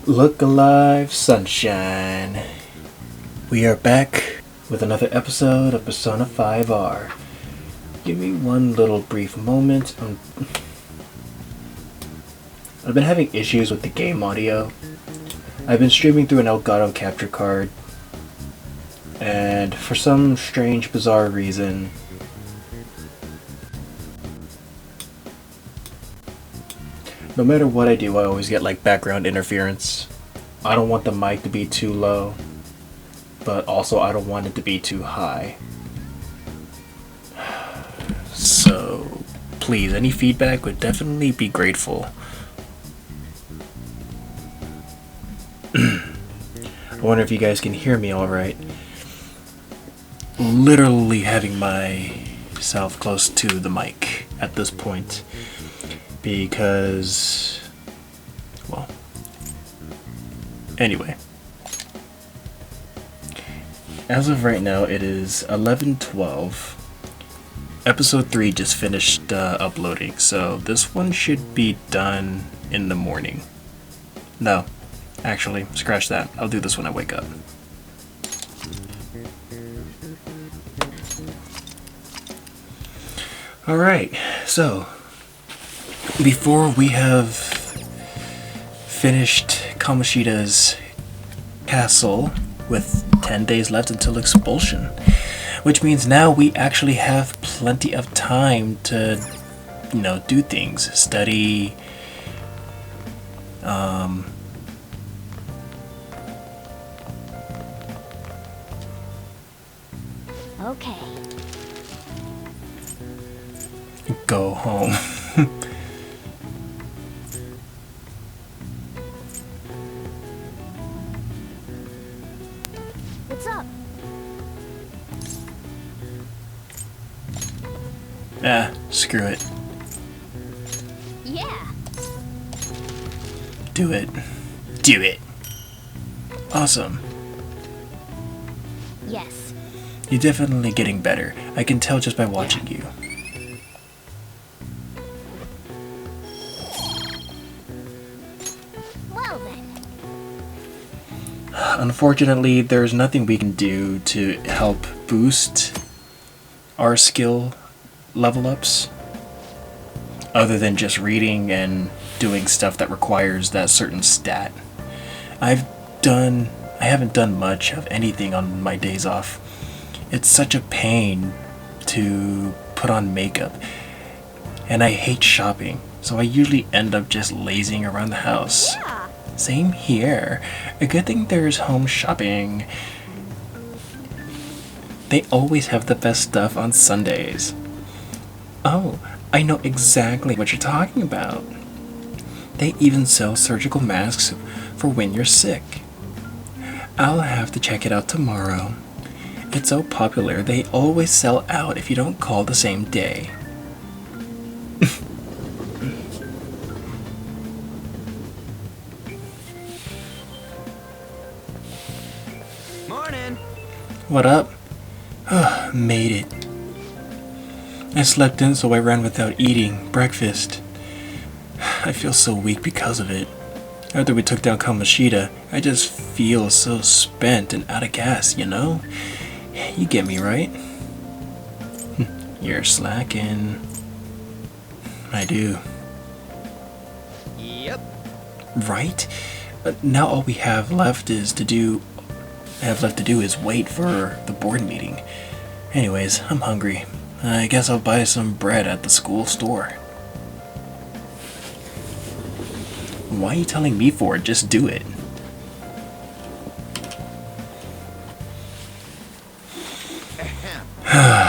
Look alive, sunshine. We are back with another episode of Persona 5R. Give me one little brief moment. I've been having issues with the game audio. I've been streaming through an Elgato capture card, and for some strange, bizarre reason, no matter what I do, I always get like background interference. I don't want the mic to be too low, but also I don't want it to be too high. So, please, any feedback would definitely be grateful. I wonder if you guys can hear me alright. Literally having myself close to the mic at this point. Because, well, anyway. As of right now, it is 11:12. Episode 3 just finished uploading, so this one should be done in the morning. No, actually, scratch that. I'll do this when I wake up. Alright, so before we have finished Kamoshida's castle with 10 days left until expulsion, which means now we actually have plenty of time to, do things, study, Okay. go home. What's up? Screw it. Yeah. Do it. Do it. Awesome. Yes. You're definitely getting better. I can tell just by watching you. Well then. Unfortunately, there's nothing we can do to help boost our skill level ups other than just reading and doing stuff that requires that certain stat. I haven't done much of anything on my days off. It's such a pain to put on makeup, and I hate shopping, so I usually end up just lazing around the house. Yeah. Same here. A good thing there's home shopping. They always have the best stuff on Sundays. Oh, I know exactly what you're talking about. They even sell surgical masks for when you're sick. I'll have to check it out tomorrow. It's so popular, they always sell out if you don't call the same day. Morning. What up? Made it. I slept in, so I ran without eating breakfast. I feel so weak because of it. After we took down Kamoshida, I just feel so spent and out of gas, You get me, right? You're slacking. I do. Yep. Right? Now all we have left is to do is wait for the board meeting. Anyways, I'm hungry. I guess I'll buy some bread at the school store. Why are you telling me for it? Just do it.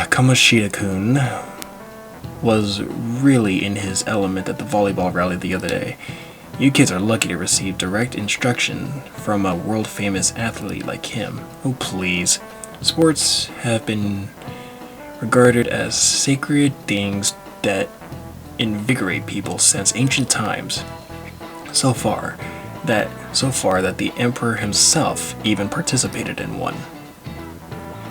Kamoshida-kun was really in his element at the volleyball rally the other day. You kids are lucky to receive direct instruction from a world-famous athlete like him. Oh please. Sports have been regarded as sacred things that invigorate people since ancient times. So far that the emperor himself even participated in one.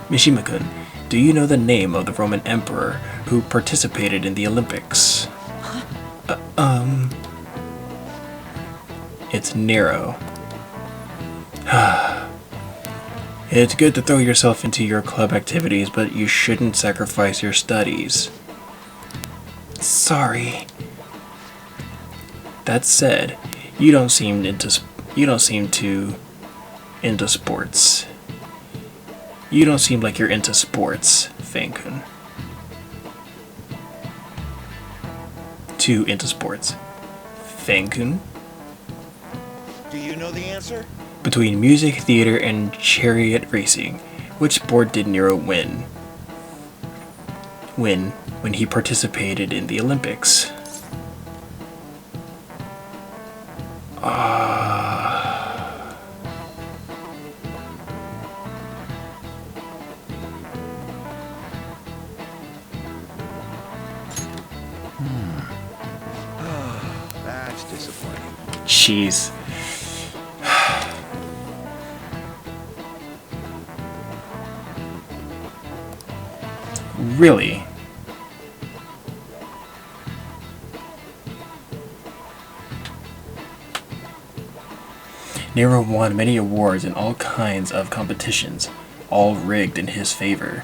Mishima-kun, do you know the name of the Roman emperor who participated in the Olympics? It's Nero. It's good to throw yourself into your club activities, but you shouldn't sacrifice your studies. Sorry. That said, you don't seem to into sports. You don't seem like you're into sports, Fang-kun. Too into sports. Fang-kun? Do you know the answer? Between music, theater, and chariot racing, which sport did Nero win? When he participated in the Olympics. That's disappointing. Jeez. Really? Nero won many awards in all kinds of competitions, all rigged in his favor.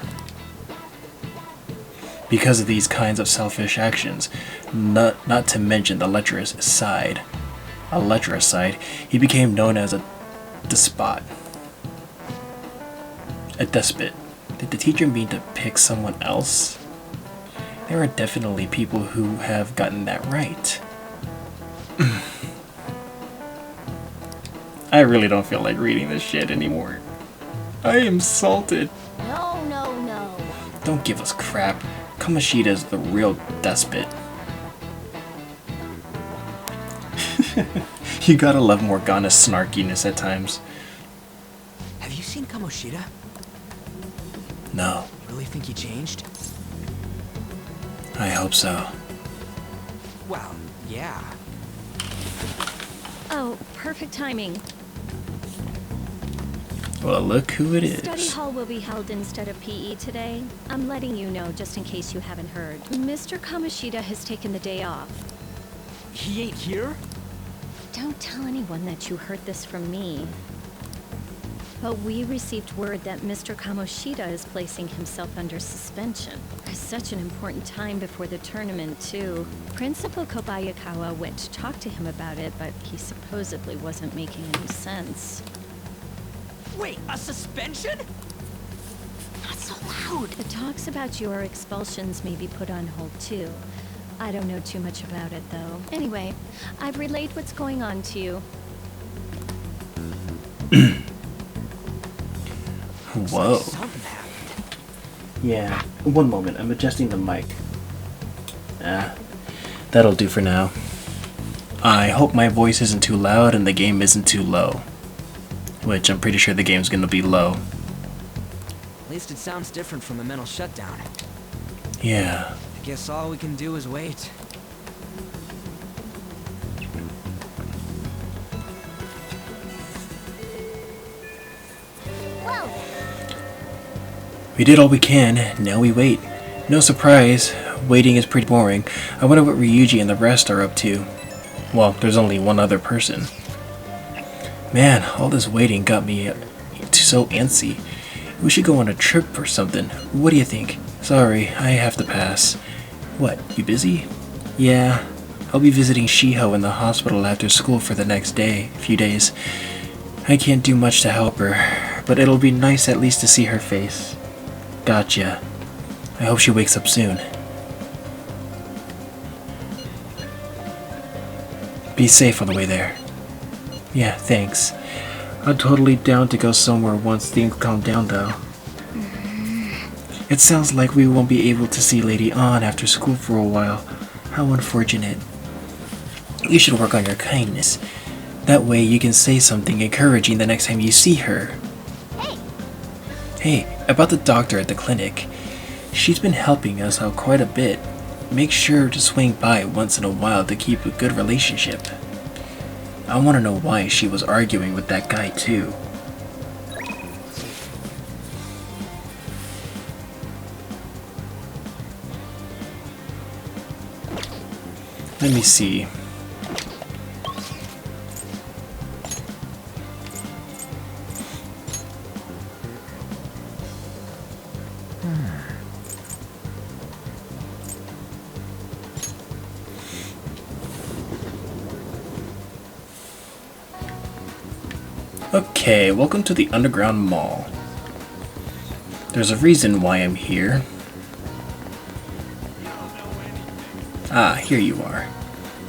Because of these kinds of selfish actions, not to mention the lecherous side, he became known as a despot. A despot. Did the teacher mean to pick someone else? There are definitely people who have gotten that right. I really don't feel like reading this shit anymore. I am salted. No, no, no. Don't give us crap. Kamoshida is the real despot. You gotta love Morgana's snarkiness at times. Have you seen Kamoshida? No, You really think he changed? I hope so. Well, yeah. Oh, perfect timing. Well, look who it Study is. hall will be held instead of PE today. I'm letting you know just in case you haven't heard. Mr. Kamoshida has taken the day off. He ain't here? Don't tell anyone that you heard this from me. But we received word that Mr. Kamoshida is placing himself under suspension. It's such an important time before the tournament, too. Principal Kobayakawa went to talk to him about it, but he supposedly wasn't making any sense. Wait, a suspension? Not so loud! The talks about your expulsions may be put on hold, too. I don't know too much about it, though. Anyway, I've relayed what's going on to you. Whoa. Something happened. Yeah, one moment. I'm adjusting the mic. That'll do for now. I hope my voice isn't too loud and the game isn't too low. Which I'm pretty sure the game's gonna be low. At least it sounds different from a mental shutdown. Yeah. I guess all we can do is wait. Whoa! We did all we can, now we wait. No surprise, waiting is pretty boring. I wonder what Ryuji and the rest are up to. Well, there's only one other person. Man, all this waiting got me so antsy. We should go on a trip or something. What do you think? Sorry, I have to pass. What, you busy? Yeah, I'll be visiting Shiho in the hospital after school for the next few days. I can't do much to help her, but it'll be nice at least to see her face. Gotcha. I hope she wakes up soon. Be safe on the way there. Yeah, thanks. I'm totally down to go somewhere once things calm down, though. It sounds like we won't be able to see Lady An after school for a while. How unfortunate. You should work on your kindness. That way you can say something encouraging the next time you see her. Hey! Hey, about the doctor at the clinic. She's been helping us out quite a bit. Make sure to swing by once in a while to keep a good relationship. I want to know why she was arguing with that guy too. Let me see. Okay, welcome to the underground mall. There's a reason why I'm here. Ah, here you are.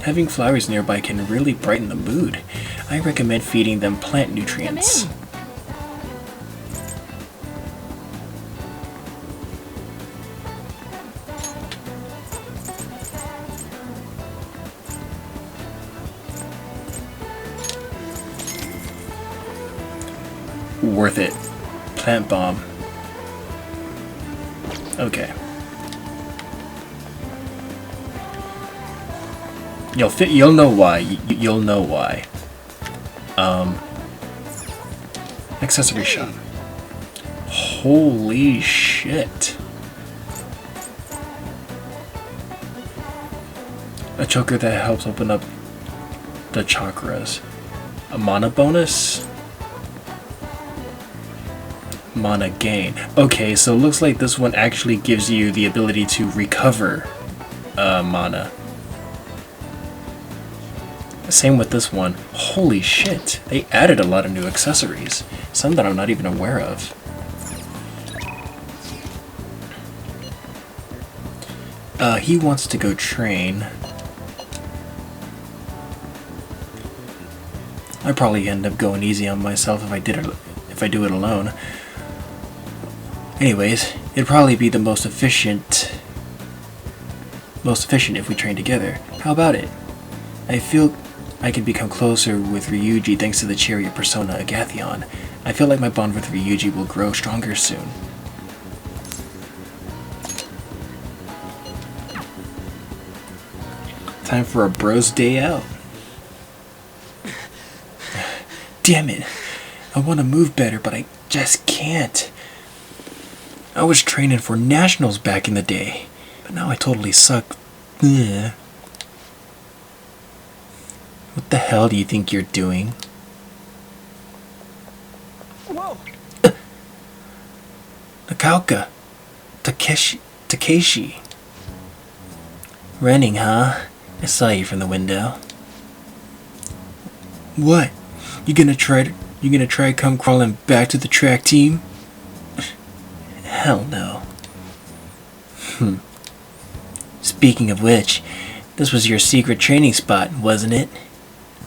Having flowers nearby can really brighten the mood. I recommend feeding them plant nutrients. Worth it. Plant bomb. Okay. You'll know why. You'll know why. Accessory shop. Holy shit. A choker that helps open up the chakras. A mana bonus? Mana gain. Okay, so it looks like this one actually gives you the ability to recover mana. Same with this one. Holy shit, they added a lot of new accessories. Some that I'm not even aware of. He wants to go train. I'd probably end up going easy on myself if I do it alone. Anyways, it'd probably be the most efficient if we train together. How about it? I feel I can become closer with Ryuji thanks to the chariot persona Agathion. I feel like my bond with Ryuji will grow stronger soon. Time for a bros day out. Damn it. I want to move better, but I just can't. I was training for nationals back in the day, but now I totally suck. Ugh. What the hell do you think you're doing? Whoa! Nakaoka. Takeshi. Running, huh? I saw you from the window. What? You gonna try come crawling back to the track team? Hell no. Speaking of which, this was your secret training spot, wasn't it?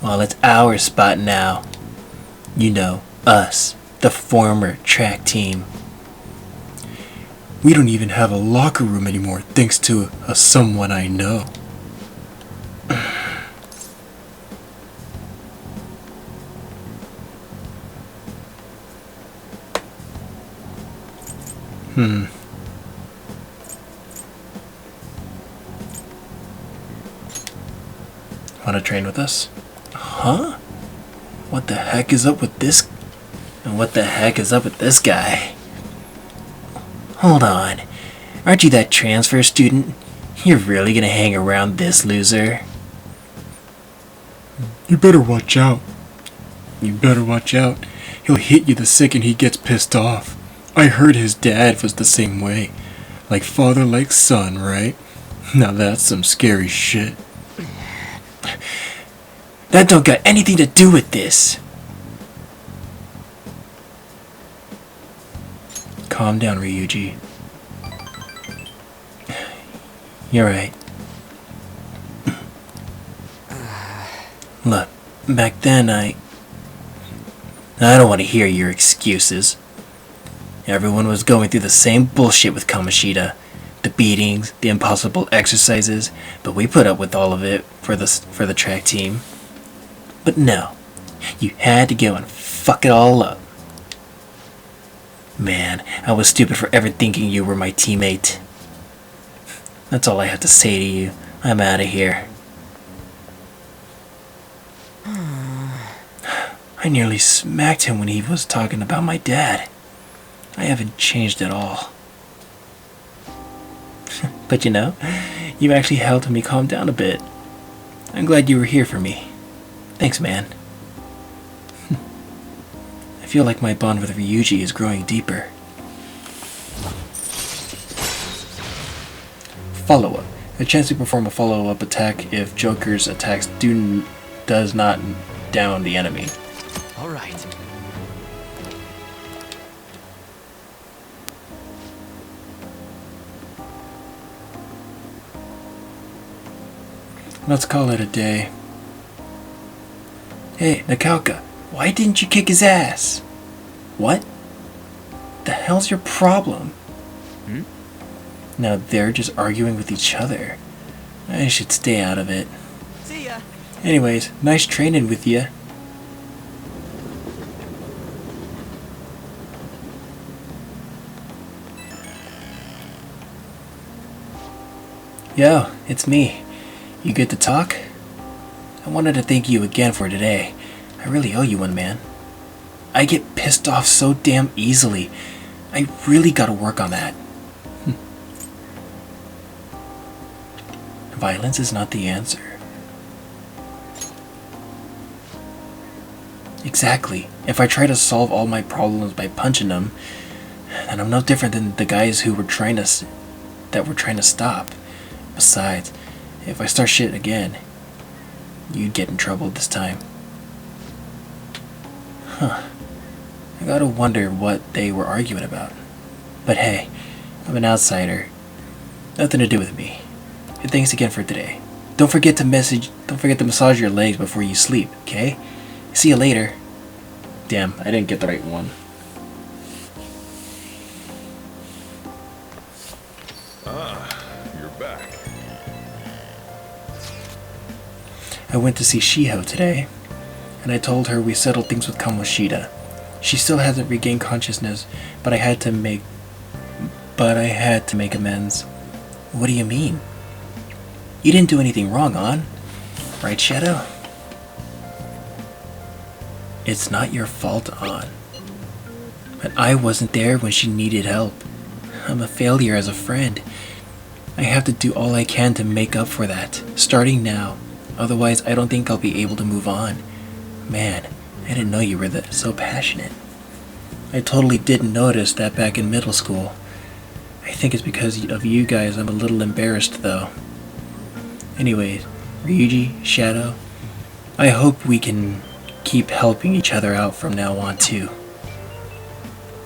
Well, it's our spot now. You know, us, the former track team. We don't even have a locker room anymore thanks to someone I know. Wanna train with us? Huh? What the heck is up with this? And what the heck is up with this guy? Hold on. Aren't you that transfer student? You're really gonna hang around this loser? You better watch out. You better watch out. He'll hit you the second he gets pissed off. I heard his dad was the same way. Like father, like son, right? Now that's some scary shit. That don't got anything to do with this. Calm down, Ryuji. You're right. Look, back then I don't want to hear your excuses. Everyone was going through the same bullshit with Kamoshida. The beatings, the impossible exercises, but we put up with all of it for the track team. But no, you had to go and fuck it all up. Man, I was stupid for ever thinking you were my teammate. That's all I have to say to you. I'm out of here. I nearly smacked him when he was talking about my dad. I haven't changed at all. But you know, you actually helped me calm down a bit. I'm glad you were here for me. Thanks, man. I feel like my bond with Ryuji is growing deeper. Follow-up. A chance to perform a follow-up attack if Joker's attacks does not down the enemy. All right. Let's call it a day. Hey, Nakalka, why didn't you kick his ass? What? The hell's your problem? Now they're just arguing with each other. I should stay out of it. See ya. Anyways, nice training with ya. Yo, it's me. You good to talk? I wanted to thank you again for today. I really owe you one, man. I get pissed off so damn easily. I really gotta work on that. Violence is not the answer. Exactly. If I try to solve all my problems by punching them, then I'm no different than the guys who were trying to stop. Besides, if I start shit again, you'd get in trouble this time. I gotta wonder what they were arguing about. But hey, I'm an outsider. Nothing to do with me. And thanks again for today. Don't forget to massage your legs before you sleep, okay? See you later. Damn, I didn't get the right one. You're back. I went to see Shiho today, and I told her we settled things with Kamoshida. She still hasn't regained consciousness, but I had to make amends. What do you mean? You didn't do anything wrong, An. Right, Shadow? It's not your fault, An. But I wasn't there when she needed help. I'm a failure as a friend. I have to do all I can to make up for that, starting now. Otherwise, I don't think I'll be able to move on. Man, I didn't know you were so passionate. I totally didn't notice that back in middle school. I think it's because of you guys I'm a little embarrassed, though. Anyways, Ryuji, Shadow, I hope we can keep helping each other out from now on, too.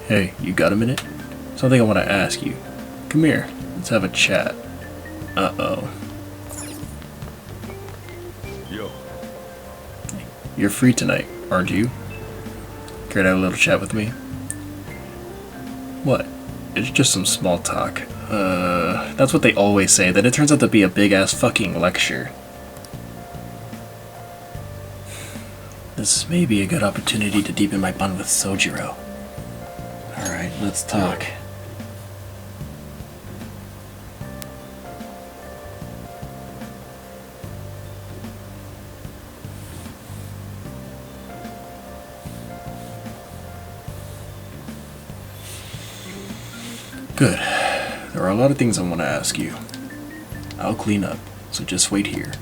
Hey, you got a minute? Something I want to ask you. Come here, let's have a chat. Uh-oh. Yo. You're free tonight, aren't you? Care to have a little chat with me? What? It's just some small talk. That's what they always say, then it turns out to be a big-ass fucking lecture. This may be a good opportunity to deepen my bond with Sojiro. Alright, let's talk. Good. There are a lot of things I want to ask you. I'll clean up, so just wait here.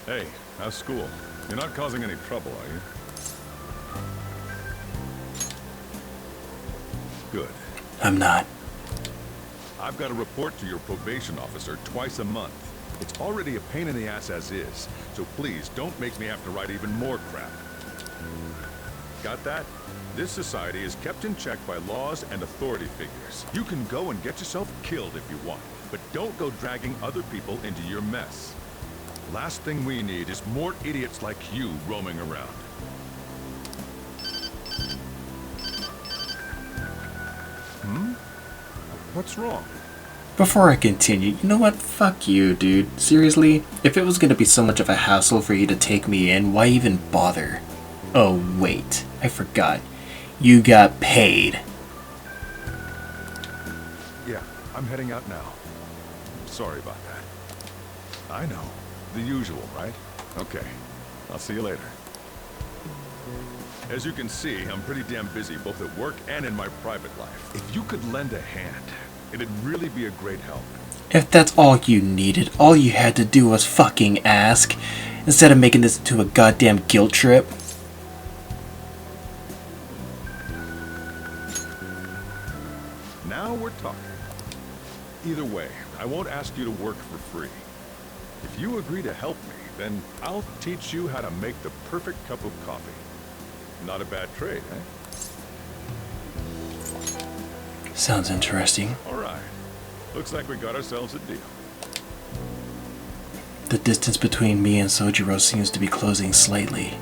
Hey, how's school? You're not causing any trouble, are you? Good. I'm not. I've got to report to your probation officer twice a month. It's already a pain in the ass as is, so please don't make me have to write even more crap. Got that? This society is kept in check by laws and authority figures. You can go and get yourself killed if you want, but don't go dragging other people into your mess. Last thing we need is more idiots like you roaming around. What's wrong? Before I continue, you know what? Fuck you, dude. Seriously? If it was gonna be so much of a hassle for you to take me in, why even bother? Oh, wait. I forgot. You got paid. Yeah, I'm heading out now. Sorry about that. I know. The usual, right? Okay. I'll see you later. As you can see, I'm pretty damn busy both at work and in my private life. If you could lend a hand, it'd really be a great help. If that's all you needed, all you had to do was fucking ask, instead of making this into a goddamn guilt trip. Now we're talking. Either way, I won't ask you to work for free. If you agree to help me, then I'll teach you how to make the perfect cup of coffee. Not a bad trade, eh? Sounds interesting. All right. Looks like we got ourselves a deal. The distance between me and Sojiro seems to be closing slightly.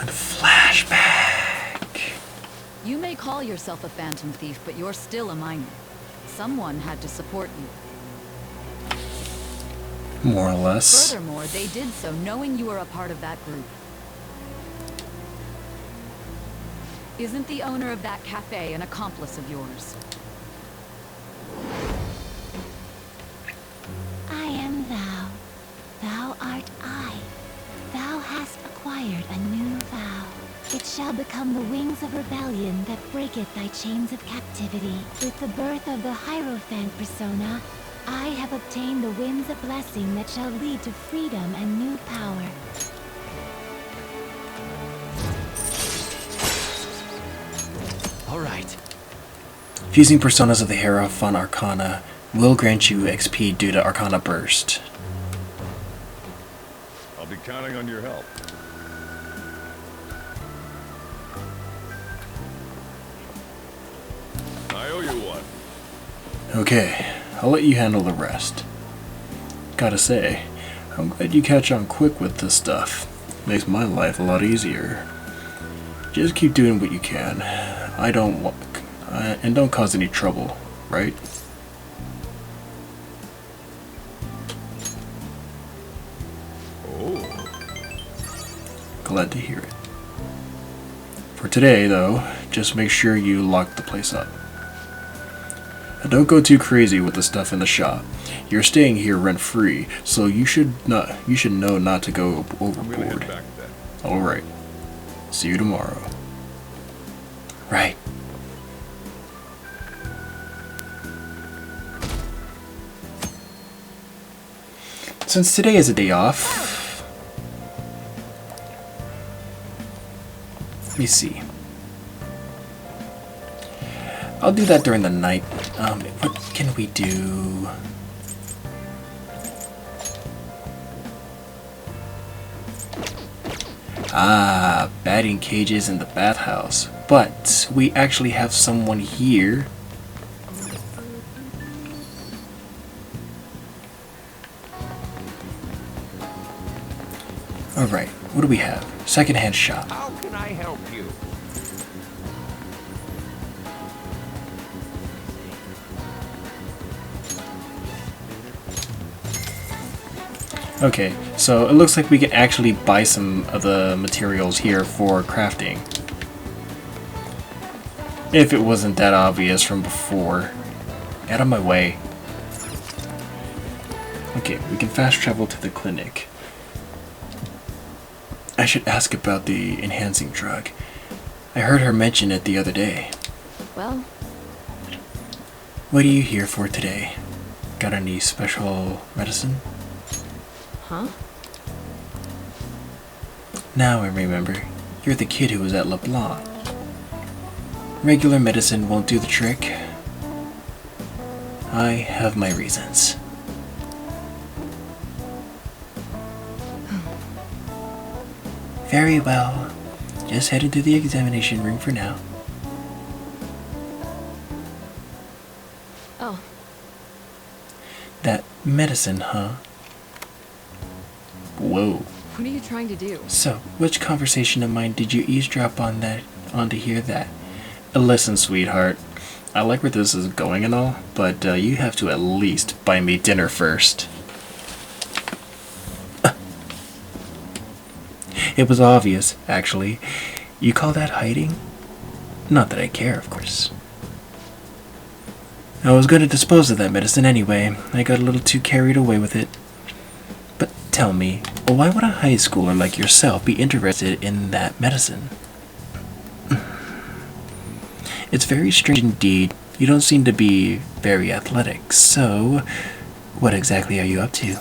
A flashback. You may call yourself a phantom thief, but you're still a minor. Someone had to support you. More or less. Furthermore, they did so knowing you were a part of that group. Isn't the owner of that cafe an accomplice of yours? I am thou. Thou art I. Thou hast acquired a new vow. It shall become the wings of rebellion that breaketh thy chains of captivity. With the birth of the Hierophant persona, I have obtained the winds of blessing that shall lead to freedom and new power. All right. Fusing personas of the Hierophant Arcana will grant you XP due to Arcana Burst. I'll be counting on your help. I owe you one. Okay, I'll let you handle the rest. Gotta say, I'm glad you catch on quick with this stuff. Makes my life a lot easier. Just keep doing what you can. And don't cause any trouble, right? Oh. Glad to hear it. For today, though, just make sure you lock the place up. And don't go too crazy with the stuff in the shop. You're staying here rent-free, so you should know not to go I'm gonna head overboard. back then. Alright. See you tomorrow. Right. Since today is a day off, let me see. I'll do that during the night. What can we do? Ah, batting cages in the bathhouse. But we actually have someone here. Alright, what do we have? Secondhand shop. How can I help you? Okay, so it looks like we can actually buy some of the materials here for crafting. If it wasn't that obvious from before. Out of my way. Okay, we can fast travel to the clinic. I should ask about the enhancing drug. I heard her mention it the other day. Well, What are you here for today? Got any special medicine? huh? Now I remember. You're the kid who was at LeBlanc. Regular medicine won't do the trick. I have my reasons. Very well. Just head into the examination room for now. Oh, That medicine, huh? Whoa. what are you trying to do? So, which conversation of mine did you eavesdrop on to hear that? Listen, sweetheart. I like where this is going and all, but you have to at least buy me dinner first. It was obvious, actually. You call that hiding? Not that I care, of course. I was going to dispose of that medicine anyway. I got a little too carried away with it. But tell me, why would a high schooler like yourself be interested in that medicine? It's very strange indeed. You don't seem to be very athletic, so what exactly are you up to?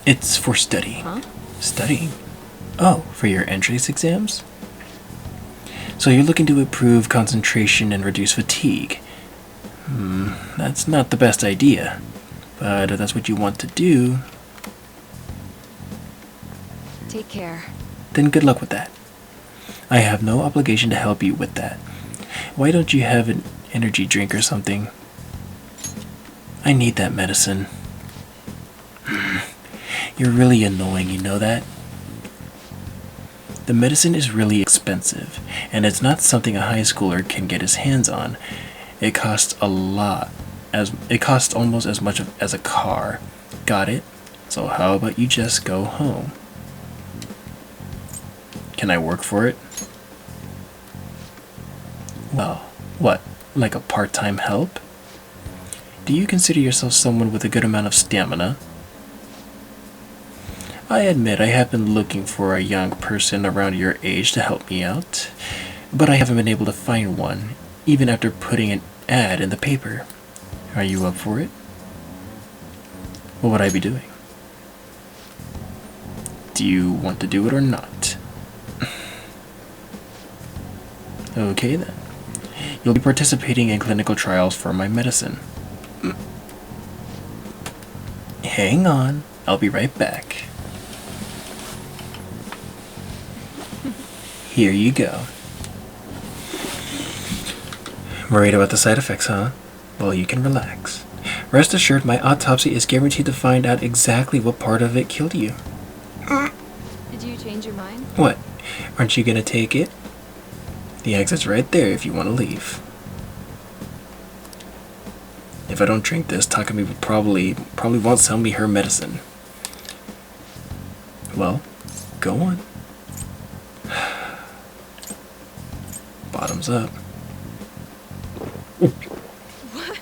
It's for studying. Huh? Studying? Oh, for your entrance exams? So you're looking to improve concentration and reduce fatigue. That's not the best idea. But if that's what you want to do, Take care. then good luck with that. I have no obligation to help you with that. Why don't you have an energy drink or something? I need that medicine. You're really annoying, you know that? The medicine is really expensive, and it's not something a high schooler can get his hands on. It costs a lot. It costs almost as much as a car. Got it? So how about you just go home? Can I work for it? Well, what? Like a part-time help? Do you consider yourself someone with a good amount of stamina? I admit I have been looking for a young person around your age to help me out, but I haven't been able to find one, even after putting an ad in the paper. Are you up for it? What would I be doing? Do you want to do it or not? Okay then. You'll be participating in clinical trials for my medicine. Hang on, I'll be right back. Here you go. Worried about the side effects, huh? Well, you can relax. Rest assured, my autopsy is guaranteed to find out exactly what part of it killed you. Did you change your mind? What? Aren't you gonna take it? The exit's right there if you want to leave. If I don't drink this, Takumi will probably won't sell me her medicine. Well, go on. Bottoms up. What?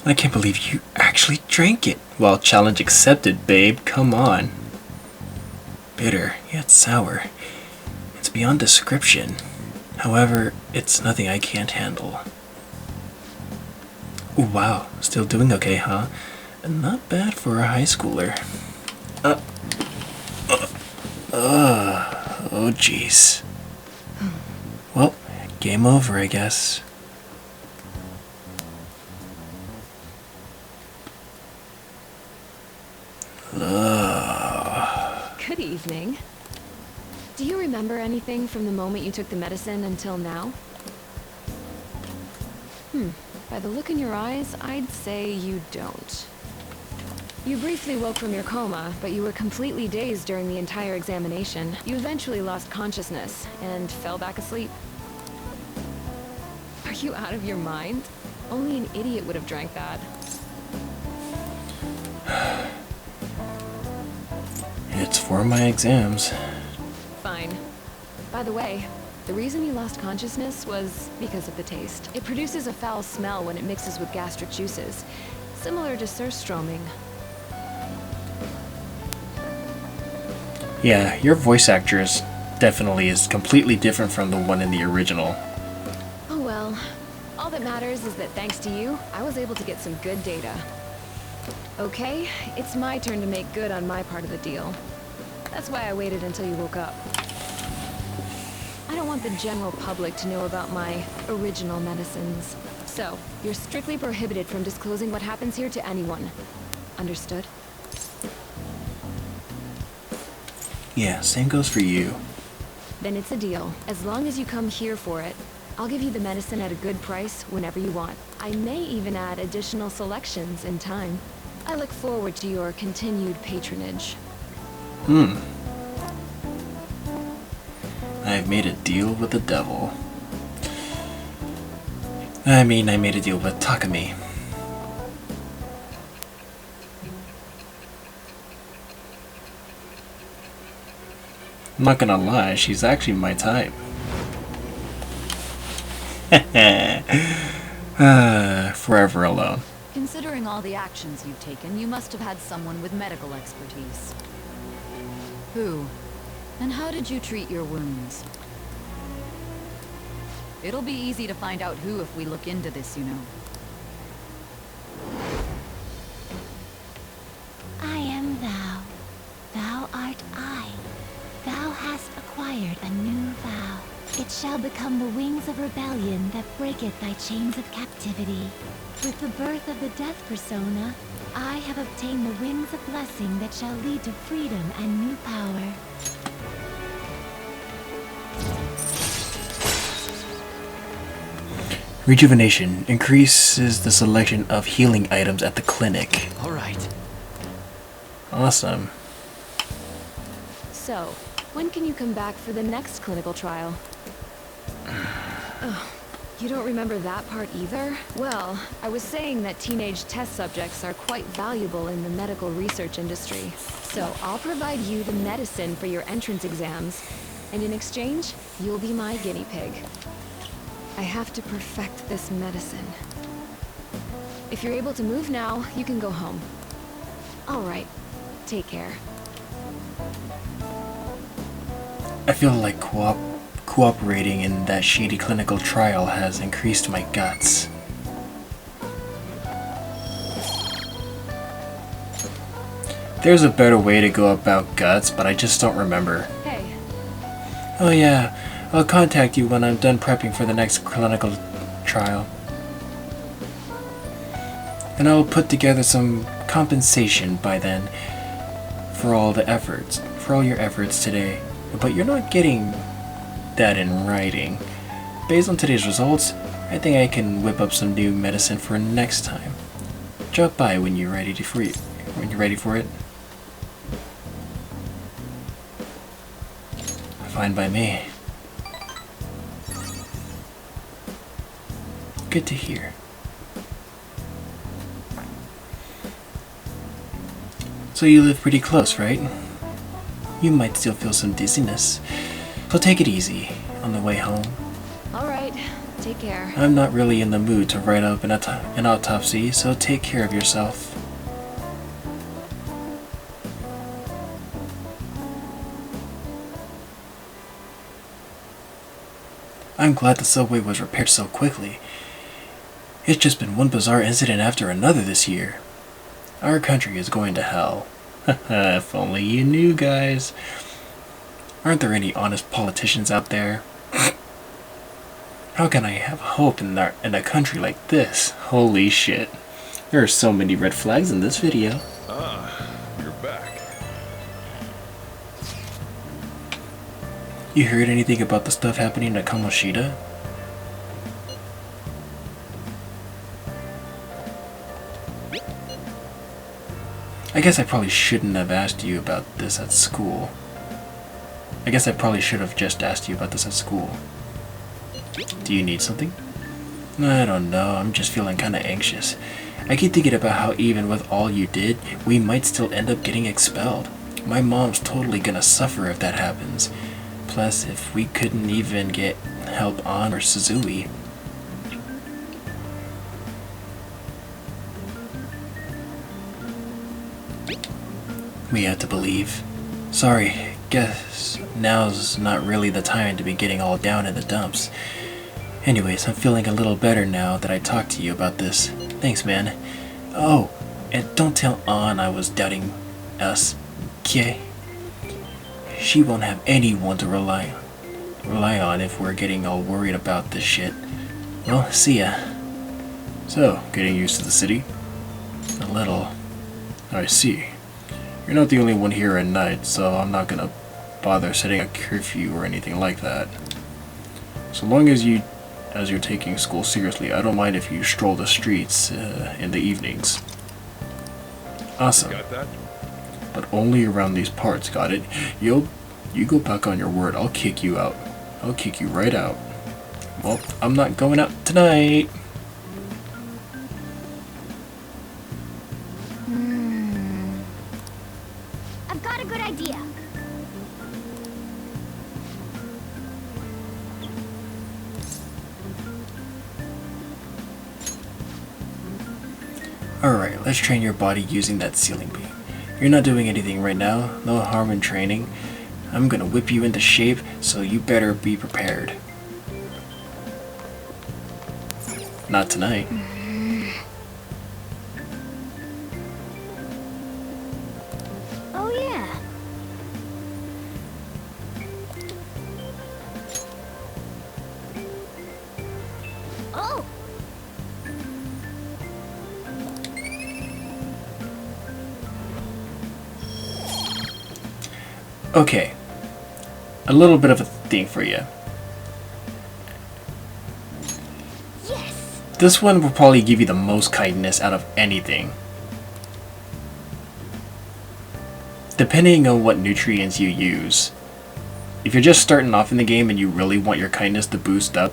I can't believe you actually drank it. Well, challenge accepted, babe. Come on. Bitter, yet sour. It's beyond description. However, it's nothing I can't handle. Ooh, wow, still doing okay, huh? Not bad for a high schooler. Oh jeez. Well, game over, I guess. Good evening. Do you remember anything from the moment you took the medicine until now? By the look in your eyes, I'd say you don't. You briefly woke from your coma, but you were completely dazed during the entire examination. You eventually lost consciousness and fell back asleep. Are you out of your mind? Only an idiot would have drank that. It's for my exams. Fine. By the way, the reason you lost consciousness was because of the taste. It produces a foul smell when it mixes with gastric juices, similar to surströmming. Yeah, your voice actress definitely is completely different from the one in the original. Oh well. All that matters is that thanks to you, I was able to get some good data. Okay, it's my turn to make good on my part of the deal. That's why I waited until you woke up. I don't want the general public to know about my original medicines. So, you're strictly prohibited from disclosing what happens here to anyone. Understood? Yeah, same goes for you. Then it's a deal. As long as you come here for it, I'll give you the medicine at a good price whenever you want. I may even add additional selections in time. I look forward to your continued patronage. I've made a deal with the devil. I mean, I made a deal with Takumi. I'm not gonna lie, she's actually my type. Forever alone. Considering all the actions you've taken, you must have had someone with medical expertise. Who? And how did you treat your wounds? It'll be easy to find out who if we look into this, you know. I am thou. Thou art I. Thou hast acquired a new vow. It shall shall become the wings of rebellion that breaketh thy chains of captivity. With the birth of the death persona, I have obtained the wings of blessing that shall lead to freedom and new power. Rejuvenation increases the selection of healing items at the clinic. All right. Awesome. So, when can you come back for the next clinical trial? Oh, you don't remember that part either? Well, I was saying that teenage test subjects are quite valuable in the medical research industry. So I'll provide you the medicine for your entrance exams, and in exchange, you'll be my guinea pig. I have to perfect this medicine. If you're able to move now, you can go home. All right, take care. I feel like cooperating in that shady clinical trial has increased my guts. There's a better way to go about guts, but I just don't remember. Hey. Oh yeah, I'll contact you when I'm done prepping for the next clinical trial. And I'll put together some compensation by then for all your efforts today. But you're not getting that in writing. Based on today's results, I think I can whip up some new medicine for next time. Drop by when you're ready for it. Fine by me. Good to hear. So you live pretty close, right? You might still feel some dizziness, so take it easy on the way home. All right, take care. I'm not really in the mood to write up an autopsy, so take care of yourself. I'm glad the subway was repaired so quickly. It's just been one bizarre incident after another this year. Our country is going to hell. If only you knew, guys. Aren't there any honest politicians out there? How can I have hope in a country like this? Holy shit. There are so many red flags in this video. Ah, you're back. You heard anything about the stuff happening at Kamoshida? I guess I probably shouldn't have asked you about this at school. I guess I probably should have just asked you about this at school. Do you need something? I don't know, I'm just feeling kinda anxious. I keep thinking about how even with all you did, we might still end up getting expelled. My mom's totally gonna suffer if that happens. Plus, if we couldn't even get help on or Suzui. We have to believe. Sorry, guess now's not really the time to be getting all down in the dumps. Anyways, I'm feeling a little better now that I talked to you about this. Thanks, man. Oh, and don't tell Ann I was doubting us, okay? She won't have anyone to rely on if we're getting all worried about this shit. Well, see ya. So, getting used to the city? A little. I see. You're not the only one here at night, so I'm not gonna bother setting a curfew or anything like that. So long as you're taking school seriously, I don't mind if you stroll the streets in the evenings. Awesome. Got that? But only around these parts, got it? You go back on your word, I'll kick you out. I'll kick you right out. Well, I'm not going out tonight. I've got a good idea. Alright, let's train your body using that ceiling beam. You're not doing anything right now, no harm in training. I'm gonna whip you into shape, so you better be prepared. Not tonight. Oh yeah. Okay, a little bit of a thing for you. Yes! This one will probably give you the most kindness out of anything. Depending on what nutrients you use. If you're just starting off in the game and you really want your kindness to boost up,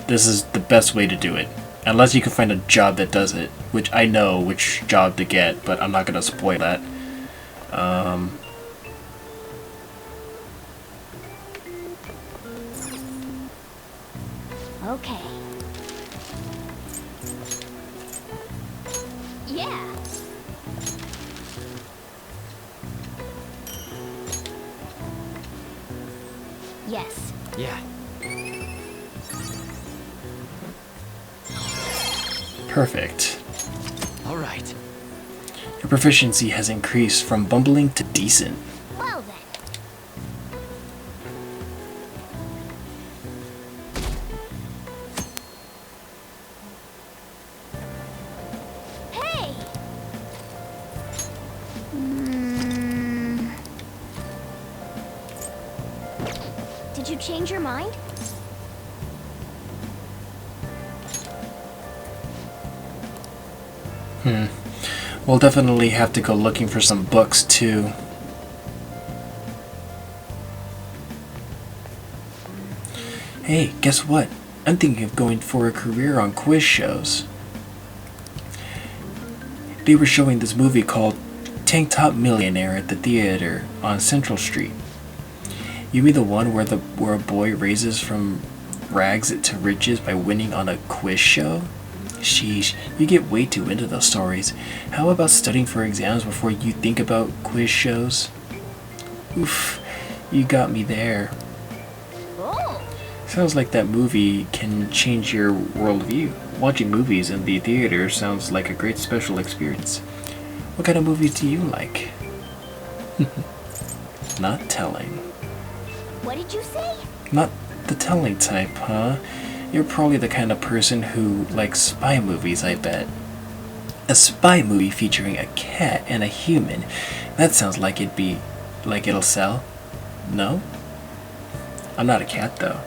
this is the best way to do it. Unless you can find a job that does it, which I know which job to get, but I'm not going to spoil that. Okay. Yeah! Yes. Yeah. Perfect. All right. Your proficiency has increased from bumbling to decent. Well then. Hey! Did you change your mind? We'll definitely have to go looking for some books too. Hey, guess what? I'm thinking of going for a career on quiz shows. They were showing this movie called Tank Top Millionaire at the theater on Central Street. You mean the one where a boy raises from rags to riches by winning on a quiz show? Sheesh, you get way too into those stories. How about studying for exams before you think about quiz shows? Oof, you got me there. Oh! Sounds like that movie can change your worldview. Watching movies in the theater sounds like a great special experience. What kind of movies do you like? Not telling. What did you say? Not the telling type, huh? You're probably the kind of person who likes spy movies, I bet. A spy movie featuring a cat and a human. That sounds like it'll sell. No? I'm not a cat though.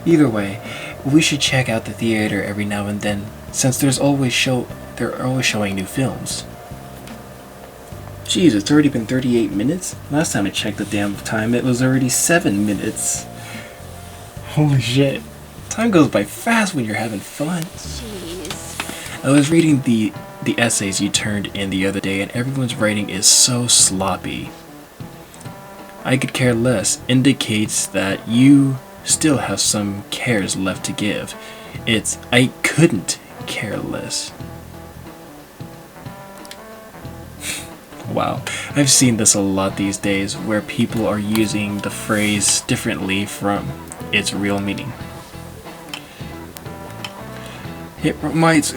Either way, we should check out the theater every now and then, since they're always showing new films. Jeez, it's already been 38 minutes? Last time I checked the damn time, it was already 7 minutes. Holy shit. Time goes by fast when you're having fun. Jeez. I was reading the essays you turned in the other day, and everyone's writing is so sloppy. I could care less indicates that you still have some cares left to give. It's I couldn't care less. Wow, I've seen this a lot these days, where people are using the phrase differently from its real meaning. It reminds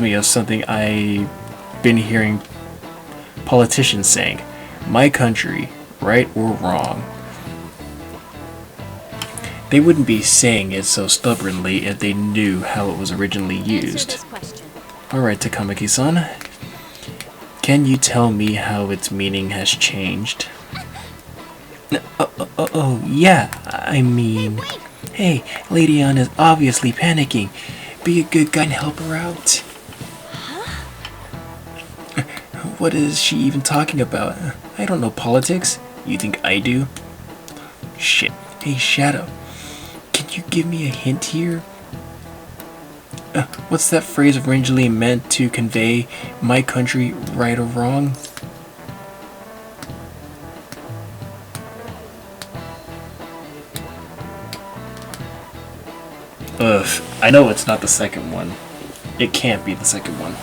me of something I've been hearing politicians saying. My country, right or wrong. They wouldn't be saying it so stubbornly if they knew how it was originally used. Alright, Takamaki-san. Can you tell me how its meaning has changed? Oh, yeah, I mean... Hey, Lady Ann is obviously panicking. Be a good guy and help her out. Huh? What is she even talking about? I don't know politics. You think I do? Shit. Hey, Shadow. Can you give me a hint here? What's that phrase originally meant to convey my country, right or wrong? Ugh, I know it's not the second one. It can't be the second one.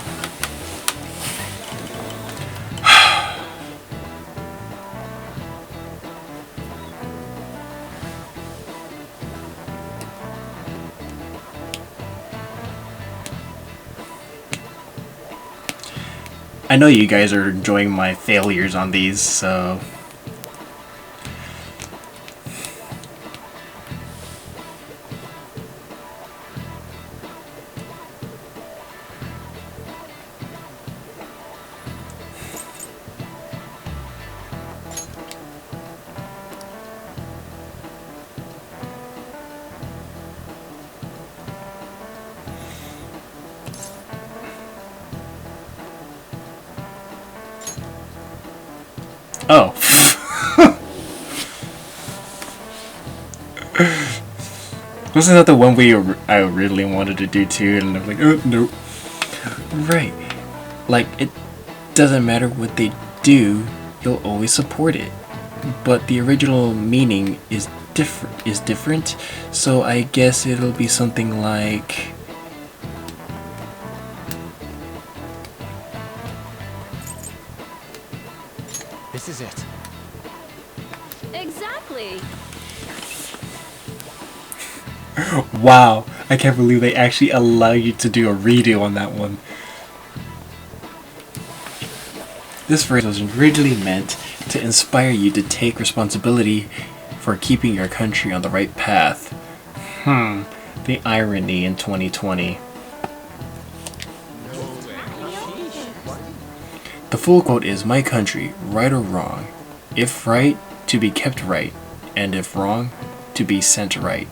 I know you guys are enjoying my failures on these, so... This is not the one I really wanted to do too, and I'm like, oh, nope. Right. Like, it doesn't matter what they do, you'll always support it. But the original meaning is different, so I guess it'll be something like... This is it. Exactly. Wow, I can't believe they actually allow you to do a redo on that one. This phrase was originally meant to inspire you to take responsibility for keeping your country on the right path. The irony in 2020. The full quote is, "My country, right or wrong, if right, to be kept right, and if wrong, to be set right."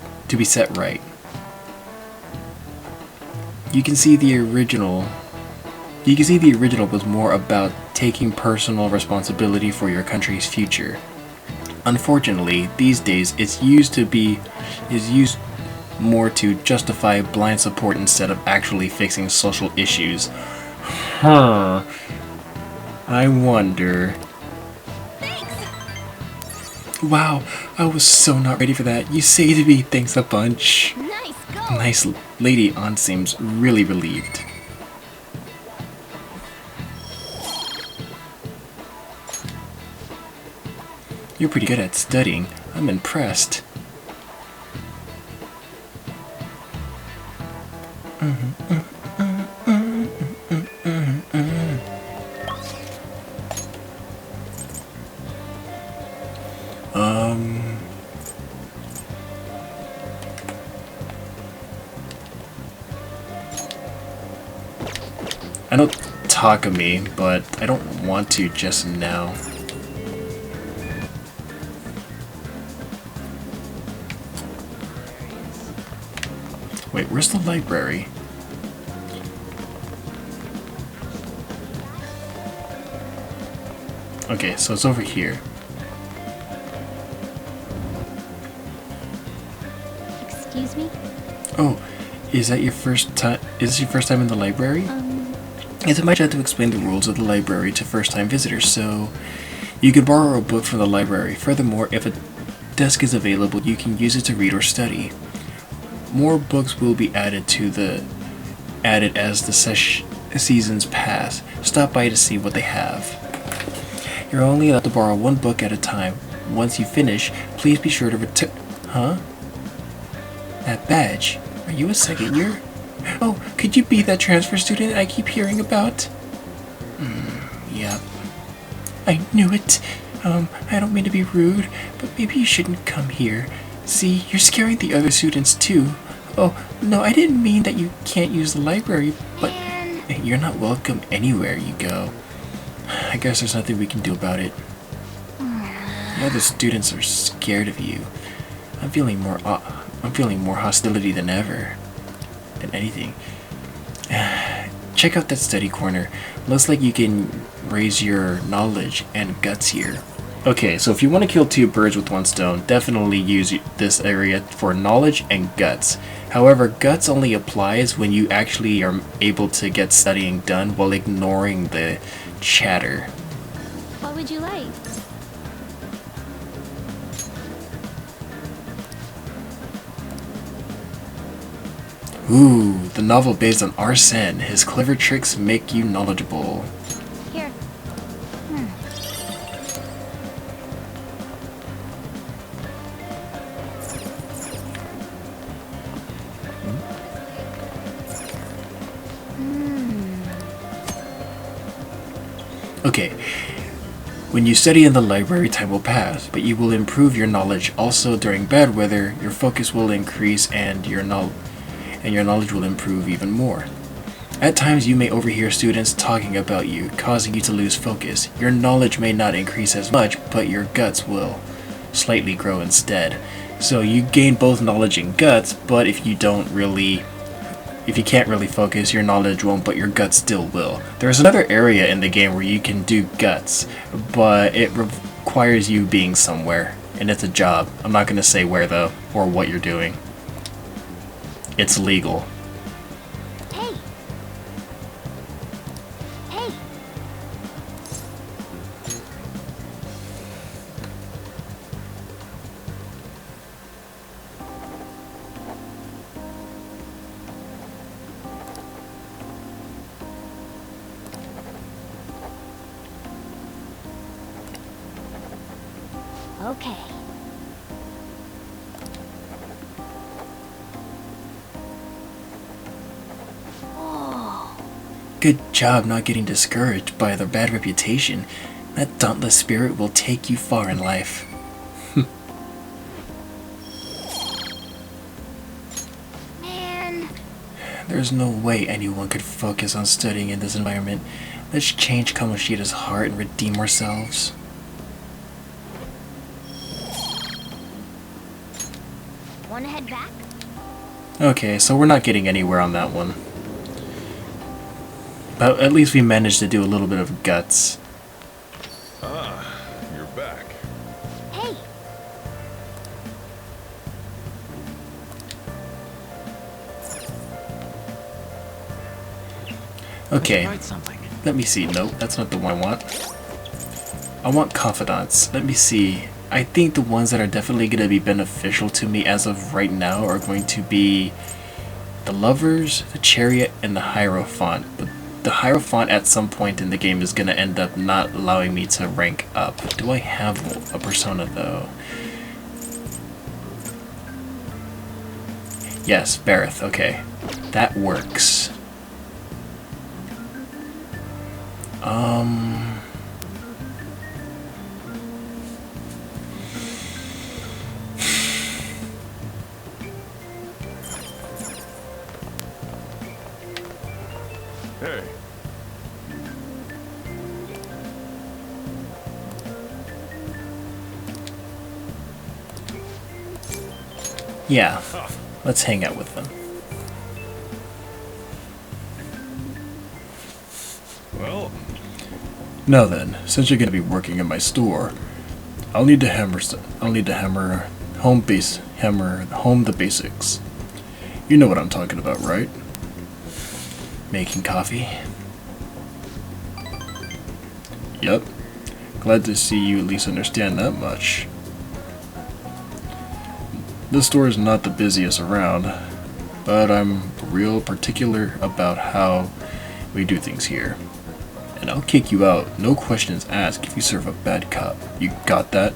You can see the original was more about taking personal responsibility for your country's future. Unfortunately, these days it's used more to justify blind support instead of actually fixing social issues. I wonder. Wow, I was so not ready for that. You say to me, thanks a bunch. Nice go! Nice. Lady An seems really relieved. You're pretty good at studying. I'm impressed. I know talk of me, but I don't want to just now. Wait, where's the library? Okay, so it's over here. Excuse me? Oh, is that your first time? Is this your first time in the library? It's my job to explain the rules of the library to first-time visitors, so you can borrow a book from the library. Furthermore, if a desk is available, you can use it to read or study. More books will be added as the seasons pass. Stop by to see what they have. You're only allowed to borrow one book at a time. Once you finish, please be sure to return. Huh? That badge. Are you a second year? Oh, could you be that transfer student I keep hearing about? Yep. I knew it. I don't mean to be rude, but maybe you shouldn't come here. See, you're scaring the other students too. Oh, no, I didn't mean that you can't use the library, but you're not welcome anywhere you go. I guess there's nothing we can do about it. The other students are scared of you. I'm feeling more hostility than ever. Than anything. Check out that study corner. Looks like you can raise your knowledge and guts here. Okay, so if you want to kill two birds with one stone, definitely use this area for knowledge and guts. However, guts only applies when you actually are able to get studying done while ignoring the chatter. What would you like? Ooh, the novel based on Arsene. His clever tricks make you knowledgeable. Here. Okay, when you study in the library, time will pass, but you will improve your knowledge. Also, during bad weather, your focus will increase and your knowledge will improve even more. At times, you may overhear students talking about you, causing you to lose focus. Your knowledge may not increase as much, but your guts will slightly grow instead. So you gain both knowledge and guts, but if you can't really focus, your knowledge won't, but your guts still will. There's another area in the game where you can do guts, but it requires you being somewhere, and it's a job. I'm not going to say where though, or what you're doing. It's legal. Hey! Hey! Okay. Good job not getting discouraged by the bad reputation. That dauntless spirit will take you far in life. Man. There's no way anyone could focus on studying in this environment. Let's change Kamoshida's heart and redeem ourselves. Wanna head back? Okay, so we're not getting anywhere on that one. But at least we managed to do a little bit of guts. Ah, you're back. Hey! Okay, Write something. let me see. Nope, that's not the one I want. I want confidants. Let me see. I think the ones that are definitely going to be beneficial to me as of right now are going to be the Lovers, the Chariot, and the Hierophant. But the Hierophant at some point in the game is going to end up not allowing me to rank up. Do I have a persona though? Yes, Bareth. Okay, that works. Hey, Yeah, let's hang out with them. well, Now then, since you're gonna be working in my store, I'll need to hammer home the basics. You know what I'm talking about, right? Making coffee. Yep. Glad to see you at least understand that much. This store is not the busiest around, but I'm real particular about how we do things here. And I'll kick you out, no questions asked, if you serve a bad cup. You got that?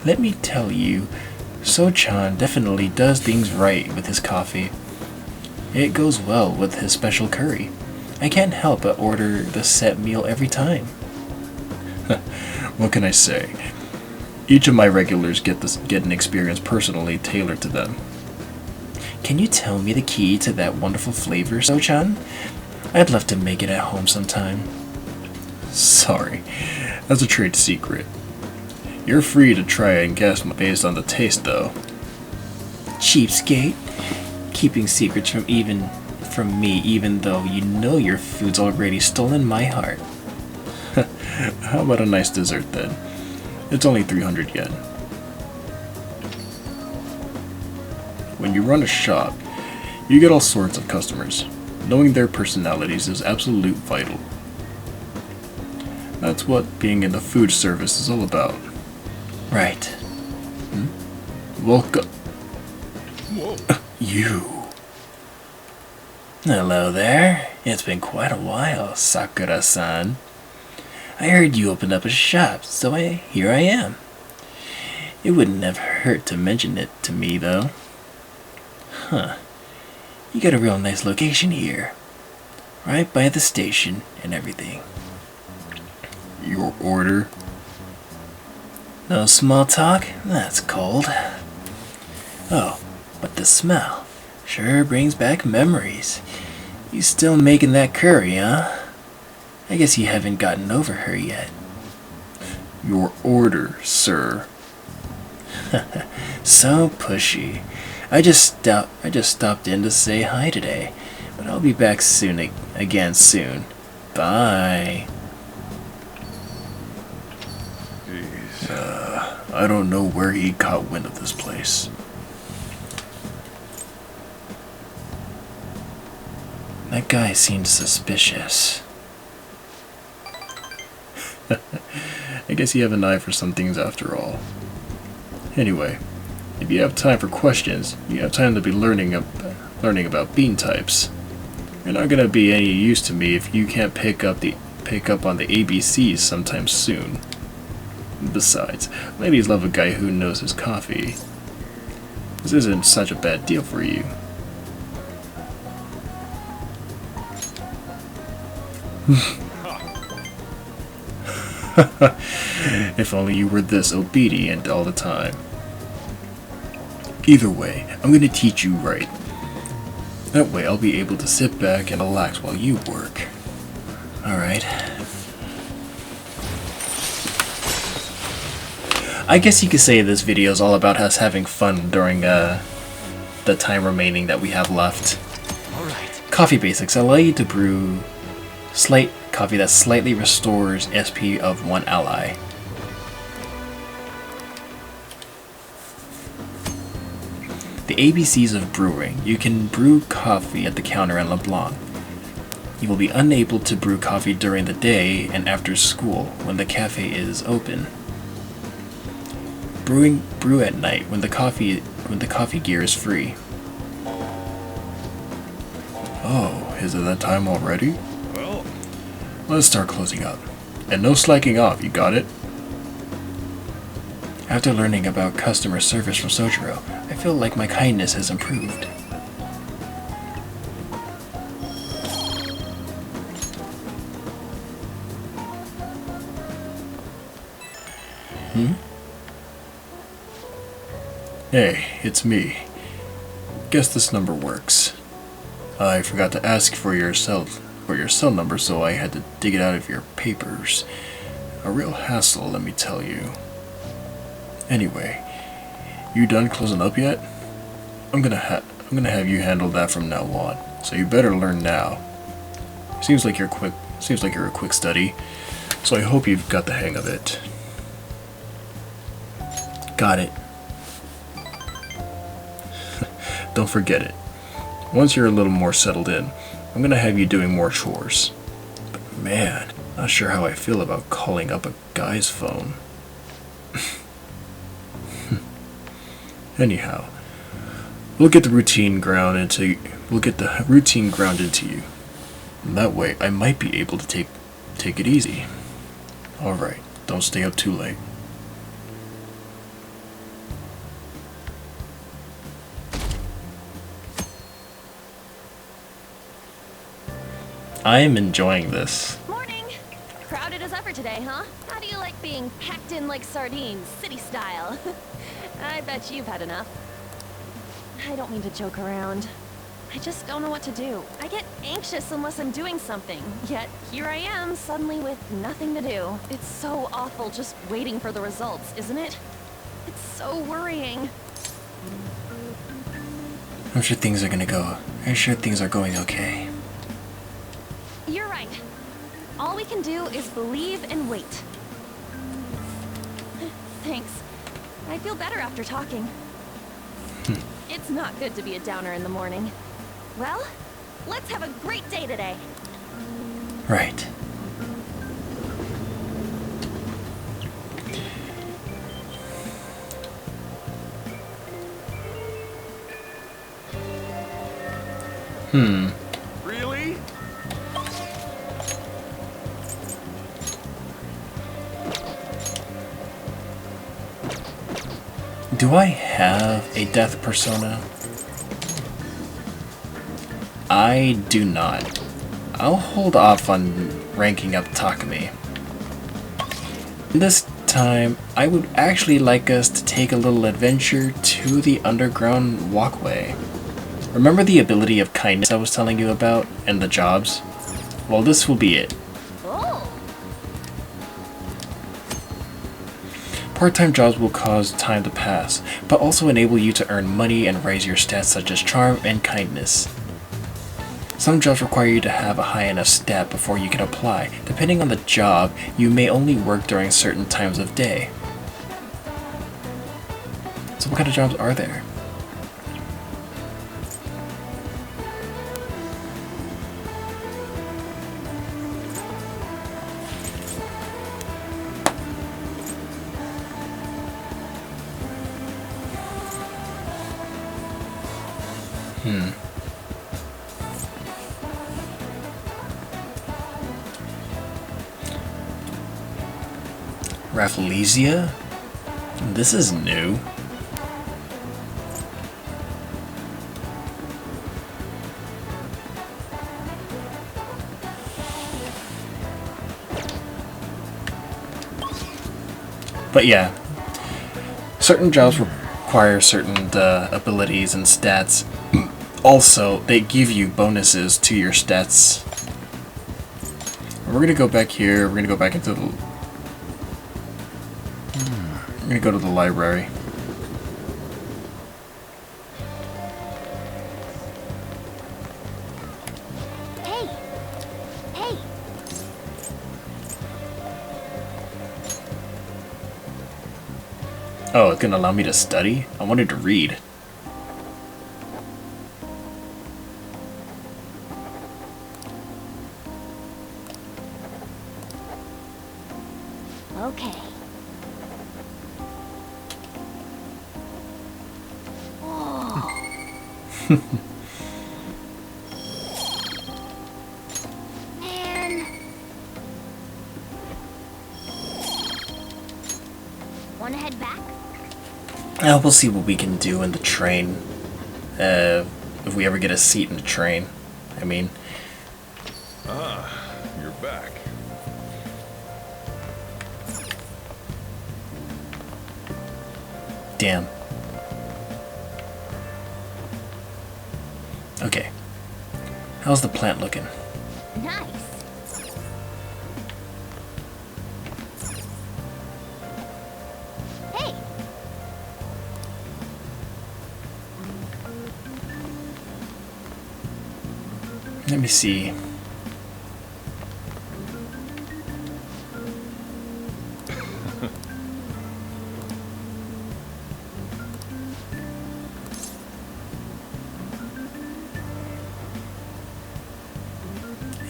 Let me tell you, So-chan definitely does things right with his coffee. It goes well with his special curry. I can't help but order the set meal every time. What can I say? Each of my regulars get an experience personally tailored to them. Can you tell me the key to that wonderful flavor, So-chan? I'd love to make it at home sometime. Sorry, that's a trade secret. You're free to try and guess based on the taste, though. Cheapskate, keeping secrets from me, even though you know your food's already stolen my heart. How about a nice dessert then? It's only 300 yen. When you run a shop, you get all sorts of customers. Knowing their personalities is absolute vital. That's what being in the food service is all about. Right. Welcome. whoa. You. Hello there. It's been quite a while, Sakura-san. I heard you opened up a shop, so here I am. It wouldn't have hurt to mention it to me, though. Huh. You got a real nice location here. Right by the station and everything. Your order? No small talk? That's cold. Oh, but the smell sure brings back memories. You still making that curry, huh? I guess you haven't gotten over her yet. Your order, sir. So pushy. I just stopped in to say hi today, but I'll be back again soon. Bye. Jeez. I don't know where he caught wind of this place. That guy seems suspicious. I guess you have an eye for some things after all. Anyway, if you have time for questions, you have time to be learning about bean types. You're not gonna be any use to me if you can't pick up on the ABCs sometime soon. Besides, ladies love a guy who knows his coffee. This isn't such a bad deal for you. If only you were this obedient all the time. Either way, I'm gonna teach you right. That way I'll be able to sit back and relax while you work. Alright. I guess you could say this video is all about us having fun during the time remaining that we have left. Alright. Coffee basics allow you to brew coffee that slightly restores SP of one ally. The ABCs of brewing. You can brew coffee at the counter in LeBlanc. You will be unable to brew coffee during the day and after school when the cafe is open. Brew at night when the coffee gear is free. Oh, is it that time already? Well, Let's start closing up. And no slacking off, you got it? After learning about customer service from Sojiro, I feel like my kindness has improved. Hey, it's me. Guess this number works. I forgot to ask for your cell number, so I had to dig it out of your papers. A real hassle, let me tell you. Anyway, you done closing up yet? I'm gonna have you handle that from now on. So you better learn now. Seems like you're a quick study, so I hope you've got the hang of it. Got it. Don't forget it. Once you're a little more settled in, I'm gonna have you doing more chores. But man, not sure how I feel about calling up a guy's phone. Anyhow, we'll get the routine ground into you. And that way, I might be able to take it easy. All right, don't stay up too late. I am enjoying this. Morning! Crowded as ever today, huh? How do you like being packed in like sardines, city style? I bet you've had enough. I don't mean to joke around. I just don't know what to do. I get anxious unless I'm doing something. Yet, here I am, suddenly with nothing to do. It's so awful just waiting for the results, isn't it? It's so worrying. I'm sure things are going okay. You're right. All we can do is believe and wait. Thanks. I feel better after talking. It's not good to be a downer in the morning. Well, let's have a great day today. Right. really? Do I have a death persona? I do not. I'll hold off on ranking up Takumi. This time, I would actually like us to take a little adventure to the underground walkway. Remember the ability of kindness I was telling you about, and the jobs? Well, this will be it. Oh, Part-time jobs will cause time to pass, but also enable you to earn money and raise your stats such as charm and kindness. Some jobs require you to have a high enough stat before you can apply. Depending on the job, you may only work during certain times of day. So what kind of jobs are there? Rafflesia? This is new. But yeah, certain jobs require certain abilities and stats. Also, they give you bonuses to your stats. We're gonna go back here. We're gonna go back into the. We're gonna go to the library. Hey! Hey! Oh, it's gonna allow me to study? I wanted to read. Okay. Oh. Man. Wanna head back? We'll see what we can do in the train. If we ever get a seat in the train. I mean, You're back. damn. Okay. How's the plant looking? Nice. Hey! Let me see.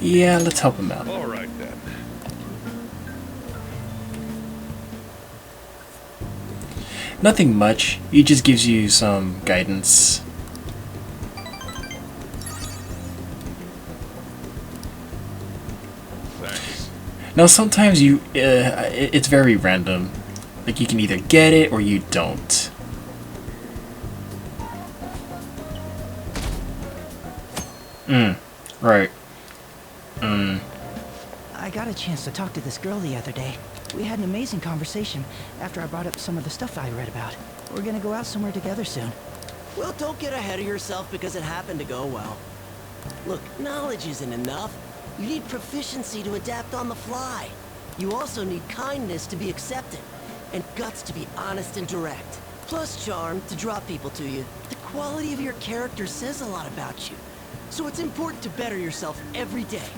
Yeah, let's help him out. All right then. Nothing much. He just gives you some guidance. Thanks. Now, sometimes it's very random. Like, you can either get it or you don't. Right. I got a chance to talk to this girl the other day. We had an amazing conversation after I brought up some of the stuff I read about. We're gonna go out somewhere together soon. Well, don't get ahead of yourself because it happened to go well. Look, knowledge isn't enough. You need proficiency to adapt on the fly. You also need kindness to be accepted, and guts to be honest and direct. Plus charm to draw people to you. The quality of your character says a lot about you. So it's important to better yourself every day.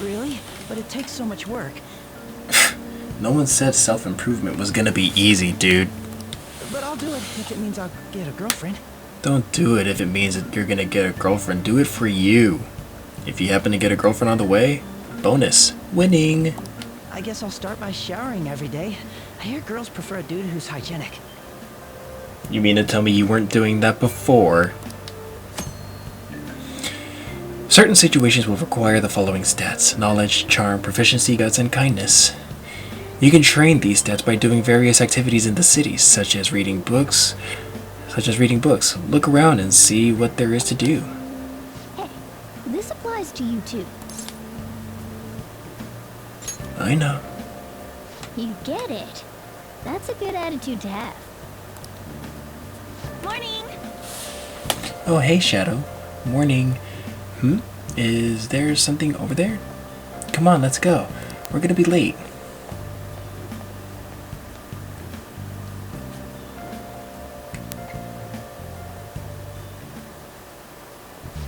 Really? But it takes so much work. No one said self-improvement was gonna be easy, dude. But I'll do it if it means I'll get a girlfriend. Don't do it if it means that you're gonna get a girlfriend. Do it for you. If you happen to get a girlfriend on the way, bonus. Winning. I guess I'll start by showering every day. I hear girls prefer a dude who's hygienic. You mean to tell me you weren't doing that before? Certain situations will require the following stats: knowledge, charm, proficiency, guts, and kindness. You can train these stats by doing various activities in the city, such as reading books. Look around and see what there is to do. Hey, this applies to you too. I know. You get it. That's a good attitude to have. Morning! Oh, hey, Shadow. Morning. Is there something over there? Come on, let's go. We're gonna be late.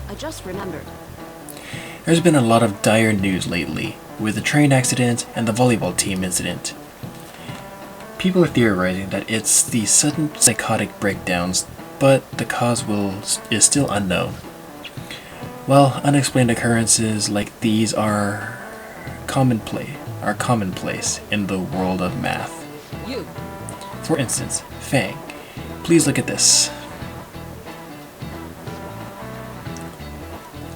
I just remembered. There's been a lot of dire news lately, with the train accident and the volleyball team incident. People are theorizing that it's the sudden psychotic breakdowns, but the cause is still unknown. Well, unexplained occurrences like these are commonplace in the world of math. You. For instance, Fang, please look at this.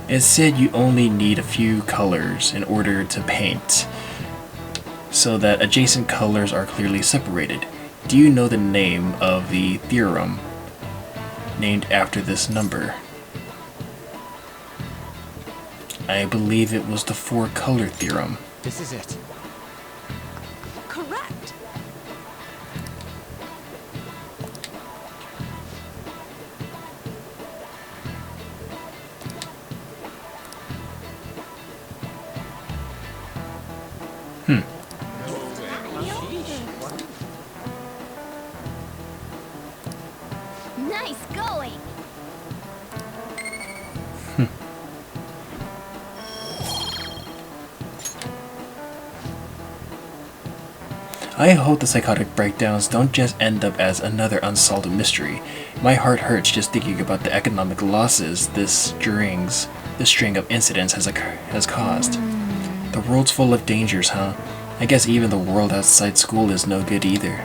It said you only need a few colors in order to paint, so that adjacent colors are clearly separated. Do you know the name of the theorem named after this number? I believe it was the four-color theorem. This is it. Correct. Nice going. I hope the psychotic breakdowns don't just end up as another unsolved mystery. My heart hurts just thinking about the economic losses this string of incidents has caused. The world's full of dangers, huh? I guess even the world outside school is no good either.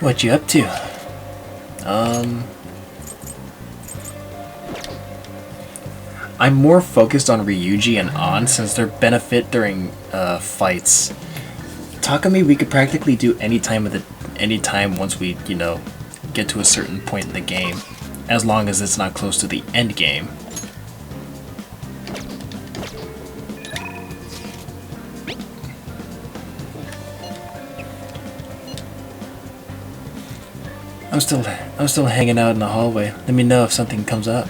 What you up to? I'm more focused on Ryuji and An since their benefit during fights. Takumi we could practically do any time once we, get to a certain point in the game, as long as it's not close to the end game. I'm still hanging out in the hallway. Let me know if something comes up.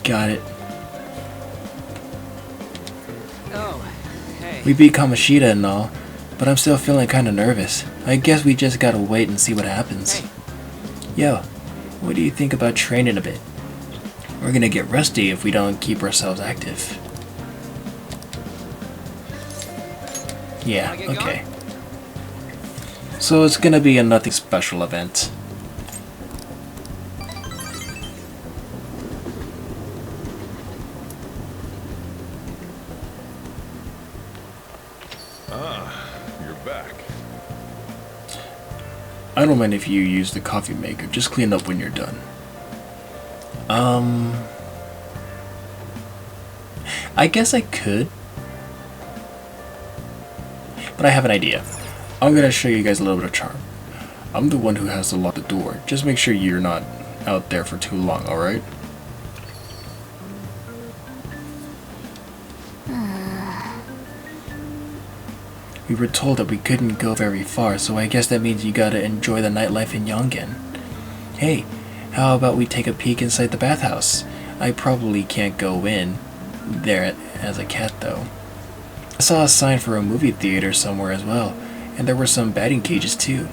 Got it. Oh, hey. We beat Kamoshida and all, but I'm still feeling kinda nervous. I guess we just gotta wait and see what happens. Hey. Yo, what do you think about training a bit? We're gonna get rusty if we don't keep ourselves active. Yeah, Wanna get okay. going? So it's gonna be a nothing special event. You're back. I don't mind if you use the coffee maker, just clean up when you're done. I guess I could, but I have an idea. I'm gonna show you guys a little bit of charm. I'm the one who has to lock the door. Just make sure you're not out there for too long, alright? We were told that we couldn't go very far, so I guess that means you gotta enjoy the nightlife in Yongen. Hey, how about we take a peek inside the bathhouse? I probably can't go in there as a cat though. I saw a sign for a movie theater somewhere as well, and there were some batting cages too.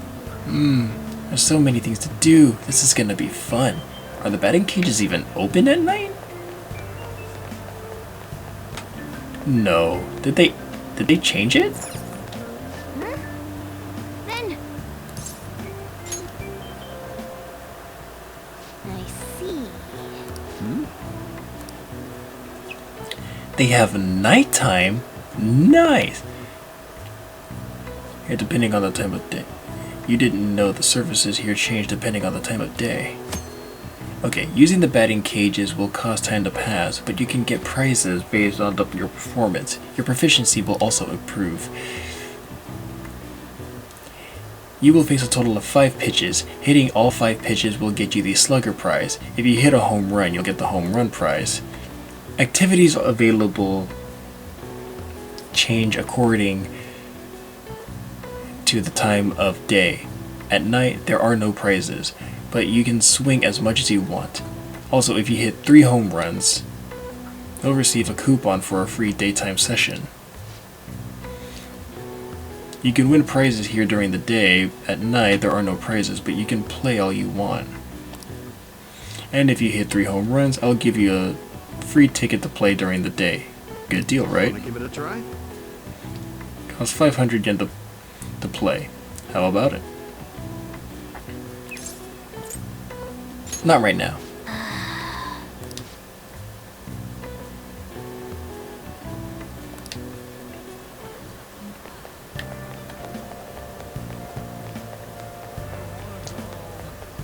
There's so many things to do. This is gonna be fun. Are the batting cages even open at night? No. Did they change it? Then I see. They have nighttime? Nice! Yeah, depending on the time of day. You didn't know the surfaces here change depending on the time of day. Okay, using the batting cages will cost time to pass, but you can get prizes based on your performance. Your proficiency will also improve. You will face a total of 5 pitches. Hitting all 5 pitches will get you the Slugger prize. If you hit a home run, you'll get the home run prize. Activities available change according to the time of day. At night, there are no prizes, but you can swing as much as you want. Also, if you hit 3 home runs, you'll receive a coupon for a free daytime session. You can win prizes here during the day. At night, there are no prizes, but you can play all you want. And if you hit 3 home runs, I'll give you a free ticket to play during the day. Good deal, right? Wanna give it a try? Costs 500 yen to play. How about it? Not right now.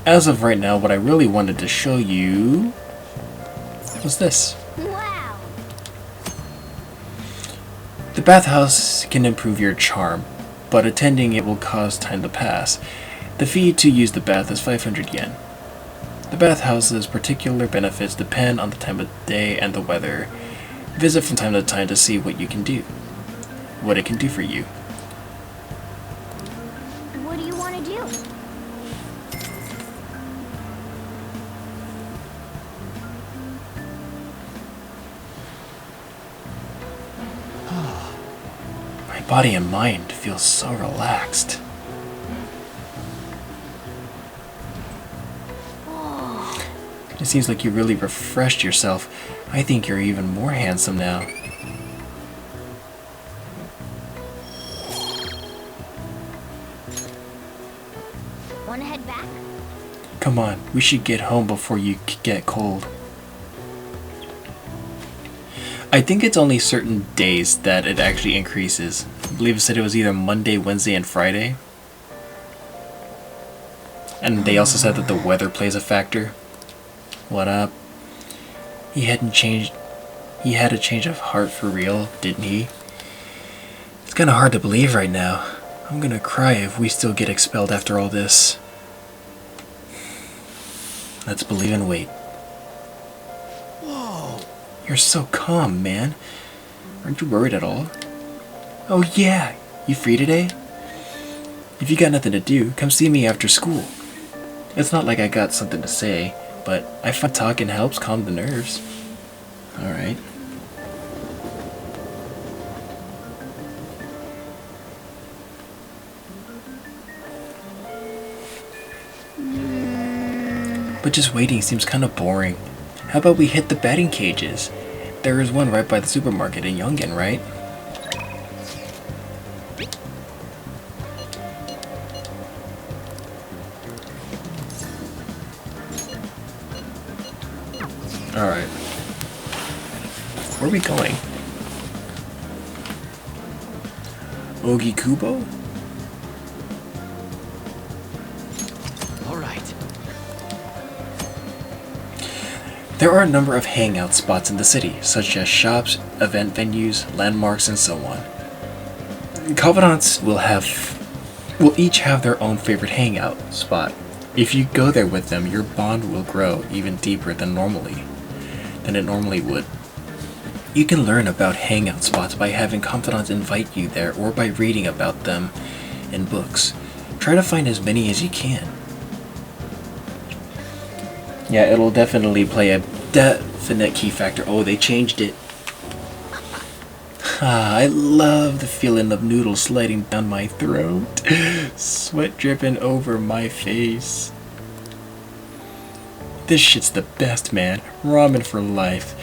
As of right now, what I really wanted to show you was this. Wow! The bathhouse can improve your charm, but attending it will cause time to pass. The fee to use the bath is 500 yen. The bathhouse's particular benefits depend on the time of day and the weather. Visit from time to time to see what you can do, what it can do for you. What do you want to do? My body and mind feel so relaxed. It seems like you really refreshed yourself. I think you're even more handsome now. Want to head back? Come on, we should get home before you get cold. I think it's only certain days that it actually increases. I believe it said it was either Monday, Wednesday, and Friday. And they also said that the weather plays a factor. What up? He had a change of heart for real, didn't he? It's kinda hard to believe right now. I'm gonna cry if we still get expelled after all this. Let's believe and wait. Whoa! You're so calm, man. Aren't you worried at all? Oh yeah, you free today? If you got nothing to do, come see me after school. It's not like I got something to say, but I find talking helps calm the nerves. Alright. But just waiting seems kind of boring. How about we hit the batting cages? There is one right by the supermarket in Yongen, right? Alright. Where are we going? Ogikubo? All right. There are a number of hangout spots in the city, such as shops, event venues, landmarks, and so on. Confedants will each have their own favorite hangout spot. If you go there with them, your bond will grow even deeper than it normally would. You can learn about hangout spots by having confidants invite you there or by reading about them in books. Try to find as many as you can. Yeah, it'll definitely play a definite key factor. Oh, they changed it. I love the feeling of noodles sliding down my throat. Sweat dripping over my face. This shit's the best, man. Ramen for life.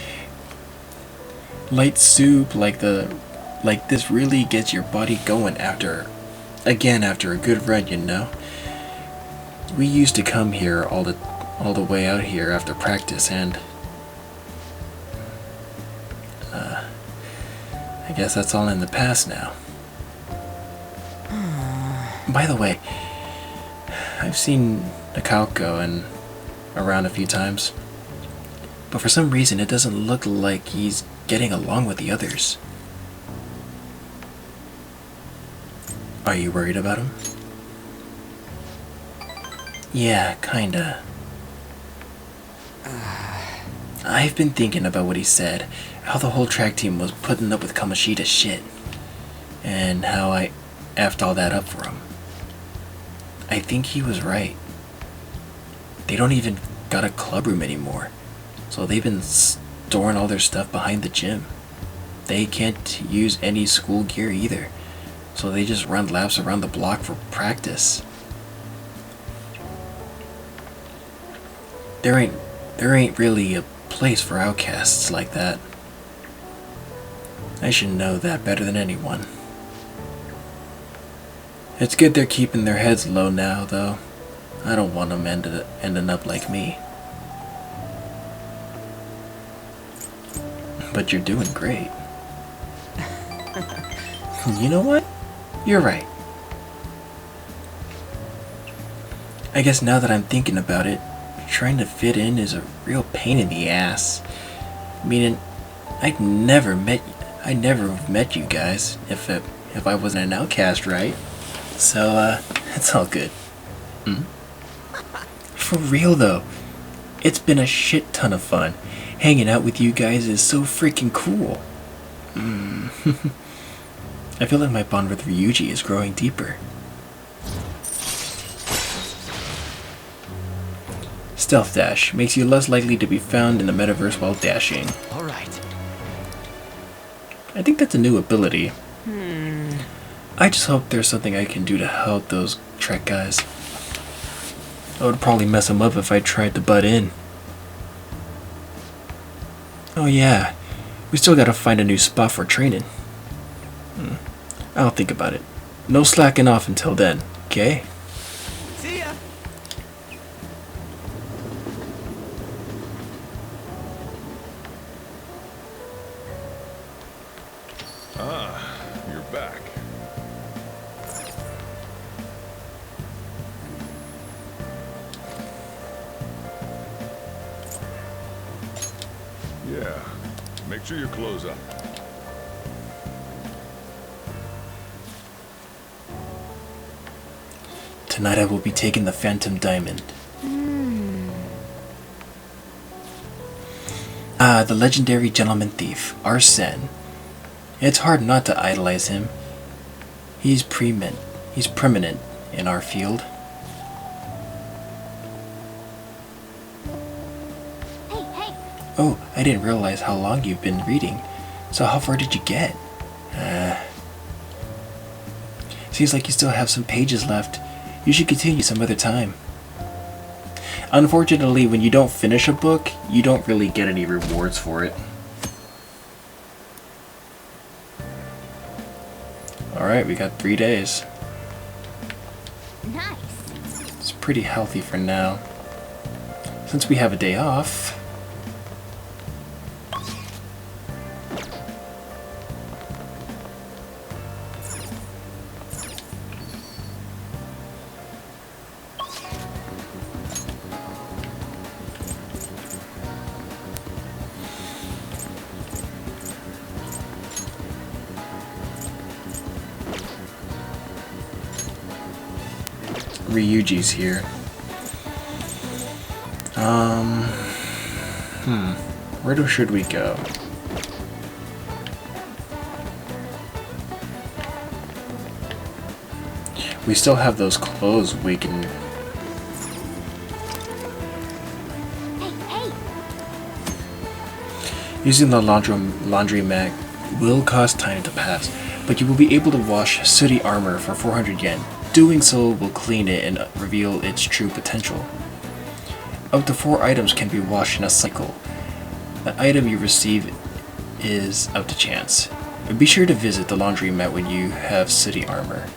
Light soup like this really gets your body going after a good run, you know? We used to come here all the way out here after practice, and I guess that's all in the past now. By the way, I've seen Nakauko and around a few times, but for some reason it doesn't look like he's getting along with the others. Are you worried about him? Yeah, kinda. I've been thinking about what he said, how the whole track team was putting up with Kamoshida's shit, and how I effed all that up for him. I think he was right. They don't even got a club room anymore, so they've been storing all their stuff behind the gym. They can't use any school gear either. so they just run laps around the block for practice. There ain't really a place for outcasts like that. I should know that better than anyone. It's good they're keeping their heads low now, though. I don't want them ending up like me. But you're doing great. You know what? You're right. I guess now that I'm thinking about it, trying to fit in is a real pain in the ass. Meaning, I'd never have met you guys if I wasn't an outcast, right? So, it's all good. For real though, it's been a shit ton of fun. Hanging out with you guys is so freaking cool. I feel like my bond with Ryuji is growing deeper. Stealth dash makes you less likely to be found in the metaverse while dashing. Alright. I think that's a new ability. I just hope there's something I can do to help those Trek guys. I would probably mess them up if I tried to butt in. Oh yeah, we still gotta find a new spot for training. I'll think about it. No slacking off until then, okay? See ya! You're back. Yeah, make sure you close up. Tonight I will be taking the Phantom Diamond. The legendary gentleman thief, Arsene. It's hard not to idolize him. He's preeminent in our field. Hey! Oh, I didn't realize how long you've been reading. So how far did you get? Seems like you still have some pages left. You should continue some other time. Unfortunately, when you don't finish a book, you don't really get any rewards for it. Alright, we got 3 days. Nice. It's pretty healthy for now. Since we have a day off... Ryuji's here. Where should we go? We still have those clothes we can... Hey! Using the laundromat will cost time to pass, but you will be able to wash sooty armor for 400 yen. Doing so will clean it and reveal its true potential. Up to 4 items can be washed in a cycle. The item you receive is up to chance. Be sure to visit the laundromat when you have sooty armor.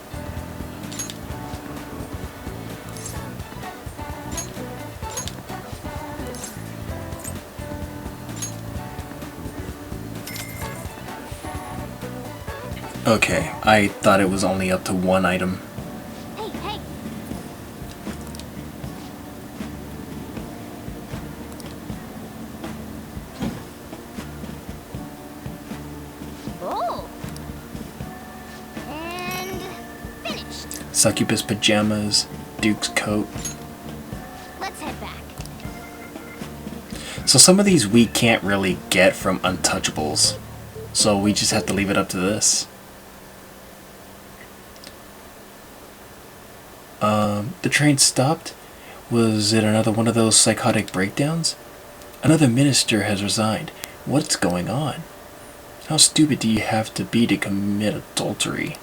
Okay, I thought it was only up to 1 item. Hey! Oh! And finished. Succubus pajamas, Duke's coat. Let's head back. So some of these we can't really get from Untouchables. So we just have to leave it up to this. The train stopped? Was it another one of those psychotic breakdowns? Another minister has resigned. What's going on? How stupid do you have to be to commit adultery?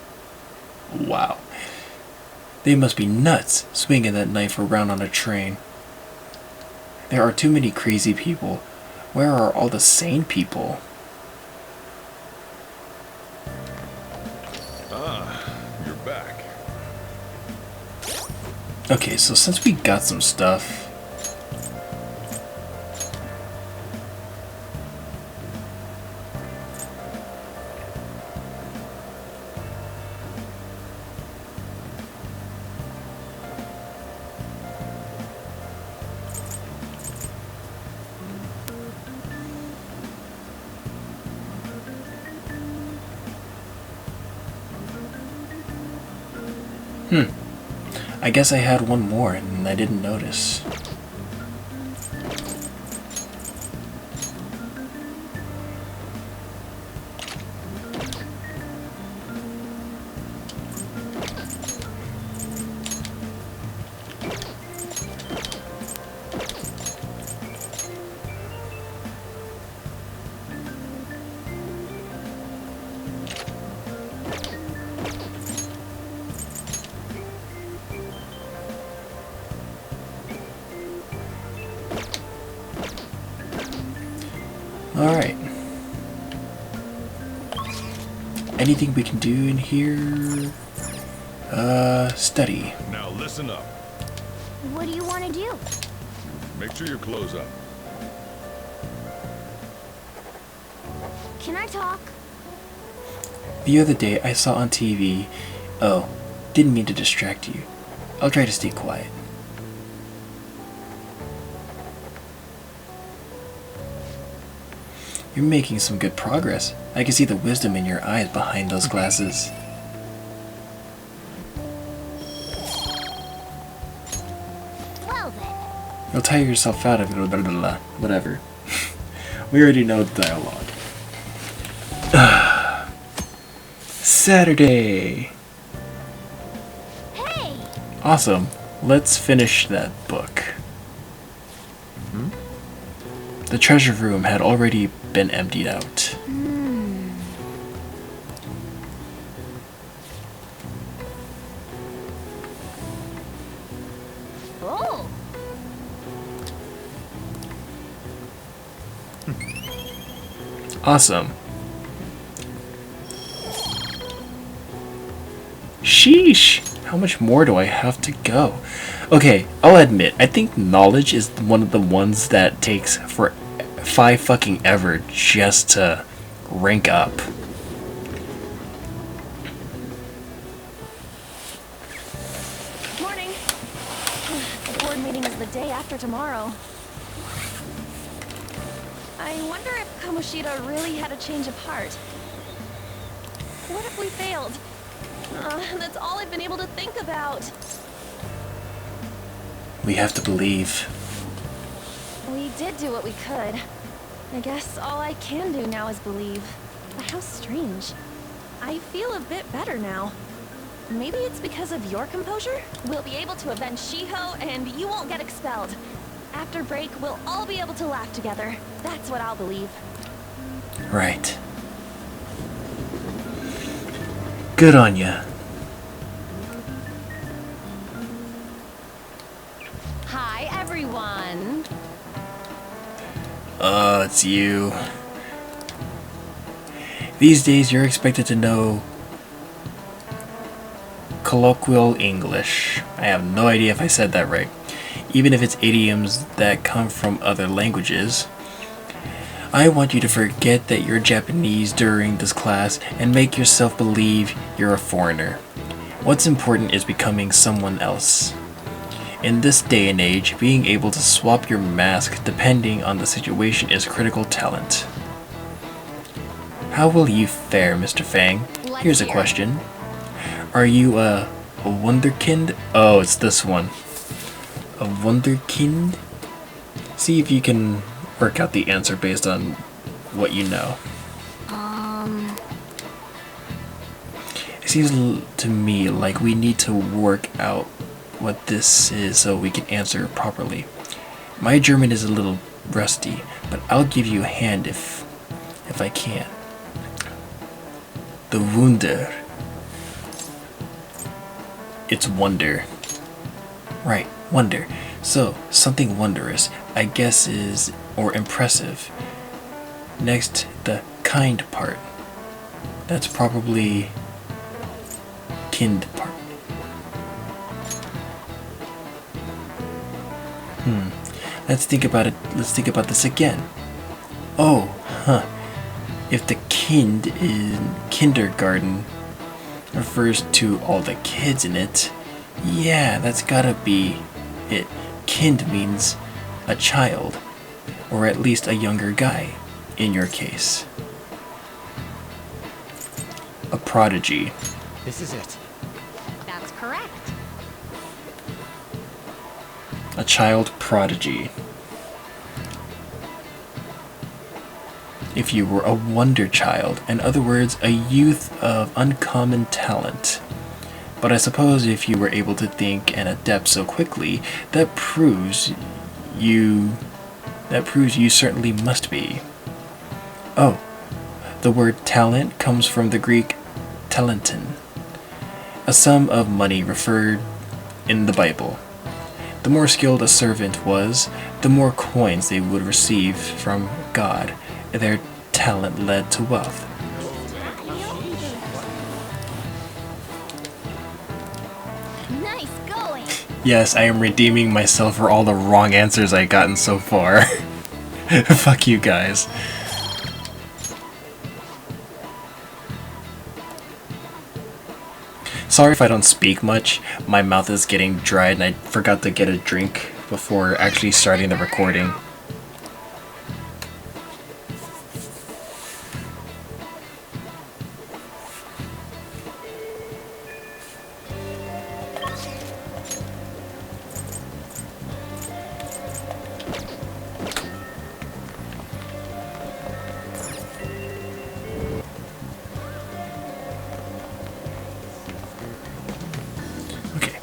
Wow. They must be nuts, swinging that knife around on a train. There are too many crazy people. Where are all the sane people? You're back. Okay, so since we got some stuff... I guess I had one more and I didn't notice. Alright. Anything we can do in here? Study. Now listen up. What do you want to do? Make sure you close up. Can I talk? The other day I saw on TV... Oh, didn't mean to distract you. I'll try to stay quiet. You're making some good progress. I can see the wisdom in your eyes behind those glasses. Well then. You'll tire yourself out of it, blah, blah, blah, whatever. We already know the dialogue. Saturday! Hey! Awesome. Let's finish that book. The treasure room had already been emptied out. Oh! Awesome. Sheesh! How much more do I have to go? Okay, I'll admit, I think knowledge is one of the ones that takes for 5 fucking ever just to rank up. Morning. The board meeting is the day after tomorrow. I wonder if Kamoshida really had a change of heart. What if we failed? That's all I've been able to think about. We have to believe. We did do what we could. I guess all I can do now is believe. But how strange. I feel a bit better now. Maybe it's because of your composure? We'll be able to avenge Shiho, and you won't get expelled. After break, we'll all be able to laugh together. That's what I'll believe. Right. Good on ya. Hi, everyone. It's you. These days, you're expected to know colloquial English. I have no idea if I said that right. Even if it's idioms that come from other languages. I want you to forget that you're Japanese during this class and make yourself believe you're a foreigner. What's important is becoming someone else. In this day and age, being able to swap your mask depending on the situation is critical talent. How will you fare, Mr. Fang? Here's a question. Are you a wunderkind? Oh, it's this one. A wunderkind? See if you can work out the answer based on what you know. It seems to me like we need to work out what this is so we can answer it properly. My German is a little rusty, but I'll give you a hand if I can. The Wunder. It's wonder. Right, wonder. So, something wondrous, I guess is, or impressive. Next, the kind part. That's probably kind part. Let's think about it. Let's think about this again. Oh, huh. If the kind in kindergarten refers to all the kids in it, yeah, that's gotta be it. Kind means a child, or at least a younger guy, in your case. A prodigy. This is it. That's correct. A child prodigy. If you were a wonder child, in other words, a youth of uncommon talent. But I suppose if you were able to think and adapt so quickly, that proves you certainly must be. Oh, the word talent comes from the Greek talenton, a sum of money referred in the Bible. The more skilled a servant was, the more coins they would receive from God. Their talent led to wealth. Nice going. Yes, I am redeeming myself for all the wrong answers I've gotten so far. Fuck you guys. Sorry if I don't speak much. My mouth is getting dry and I forgot to get a drink before actually starting the recording. Okay.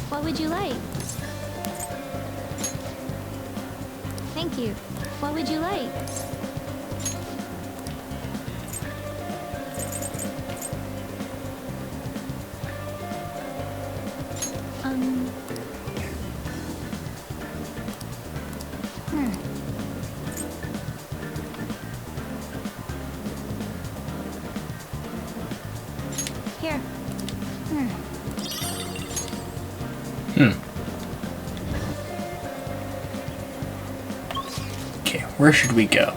What would you like? Thank you. What would you like? Here. Okay, where should we go?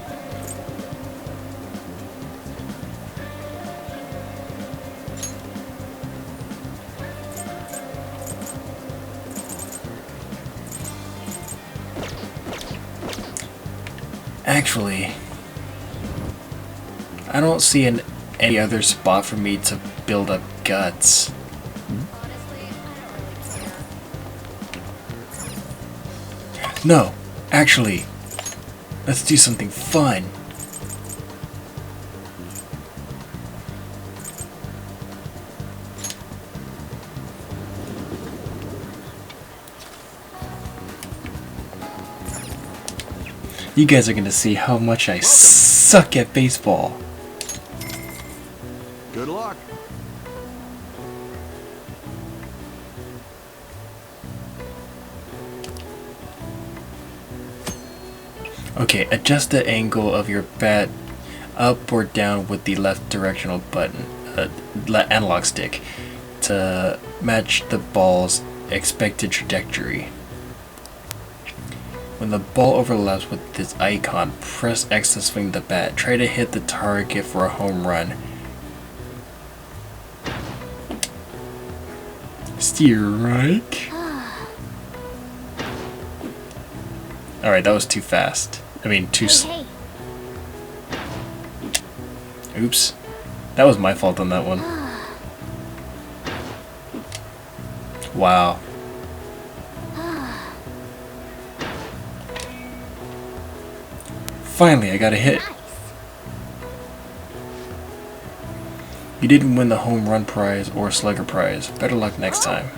Actually, I don't see any other spot for me to build up guts. No, actually, let's do something fun. You guys are gonna see how much I suck at baseball. Good luck. Okay, adjust the angle of your bat up or down with the left directional button, analog stick, to match the ball's expected trajectory. When the ball overlaps with this icon, press X to swing the bat. Try to hit the target for a home run. Steer right. Alright, that was too fast. I mean, too Hey. Oops. That was my fault on that one. Wow. Finally, I got a hit. Nice. You didn't win the home run prize or slugger prize. Better luck next time.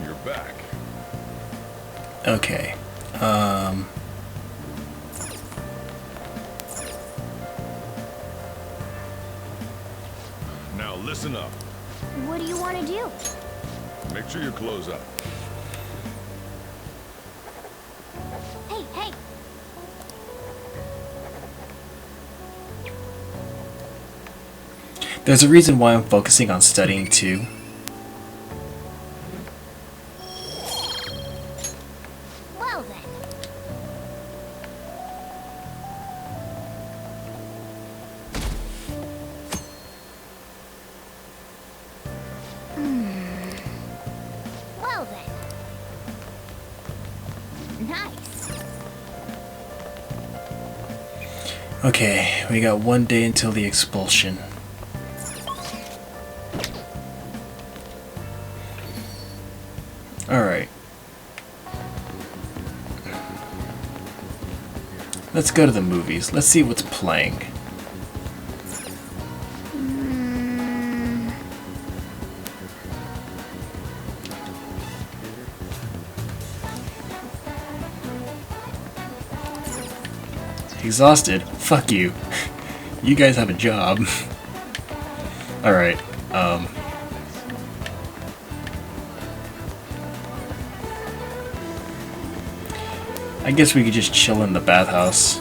You're back. Okay. Now listen up. What do you want to do? Make sure your clothes up. Hey, hey! There's a reason why I'm focusing on studying too. Well then. Well then. Nice. Okay, we got 1 day until the expulsion. Alright. Let's go to the movies. Let's see what's playing. Exhausted? Fuck you. You guys have a job. Alright, I guess we could just chill in the bathhouse.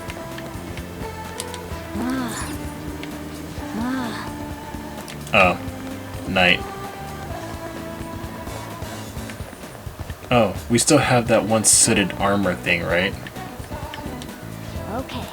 Oh, night. Oh, we still have that one sooted armor thing, right? Okay.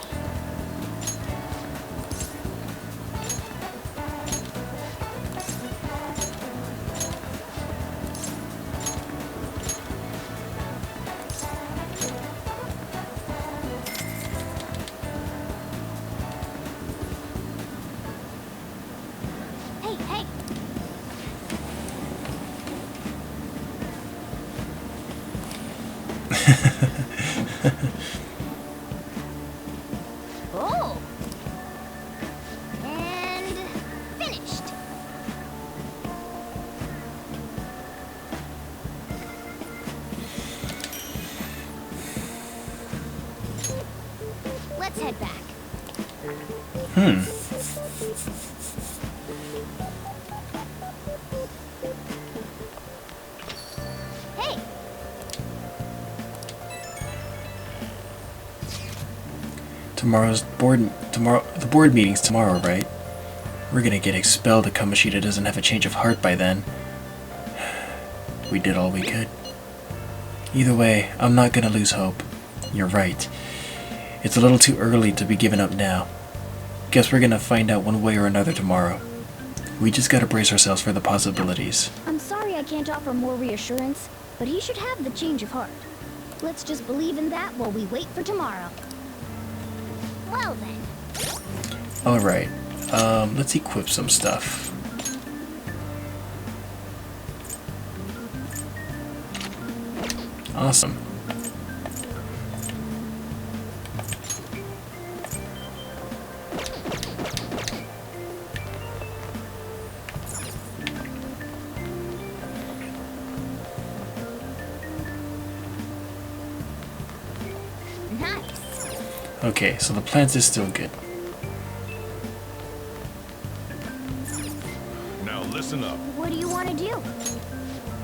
Hey, hey! Oh! And finished. Let's head back. Hey! The board meeting's tomorrow, right? We're gonna get expelled if Kamoshida doesn't have a change of heart by then. We did all we could. Either way, I'm not gonna lose hope. You're right. It's a little too early to be giving up now. Guess we're gonna find out one way or another tomorrow. We just gotta brace ourselves for the possibilities. I'm sorry I can't offer more reassurance, but he should have the change of heart. Let's just believe in that while we wait for tomorrow. Well then. Alright, let's equip some stuff. Awesome. Nice. Okay, so the plans is still good. Now listen up. What do you want to do?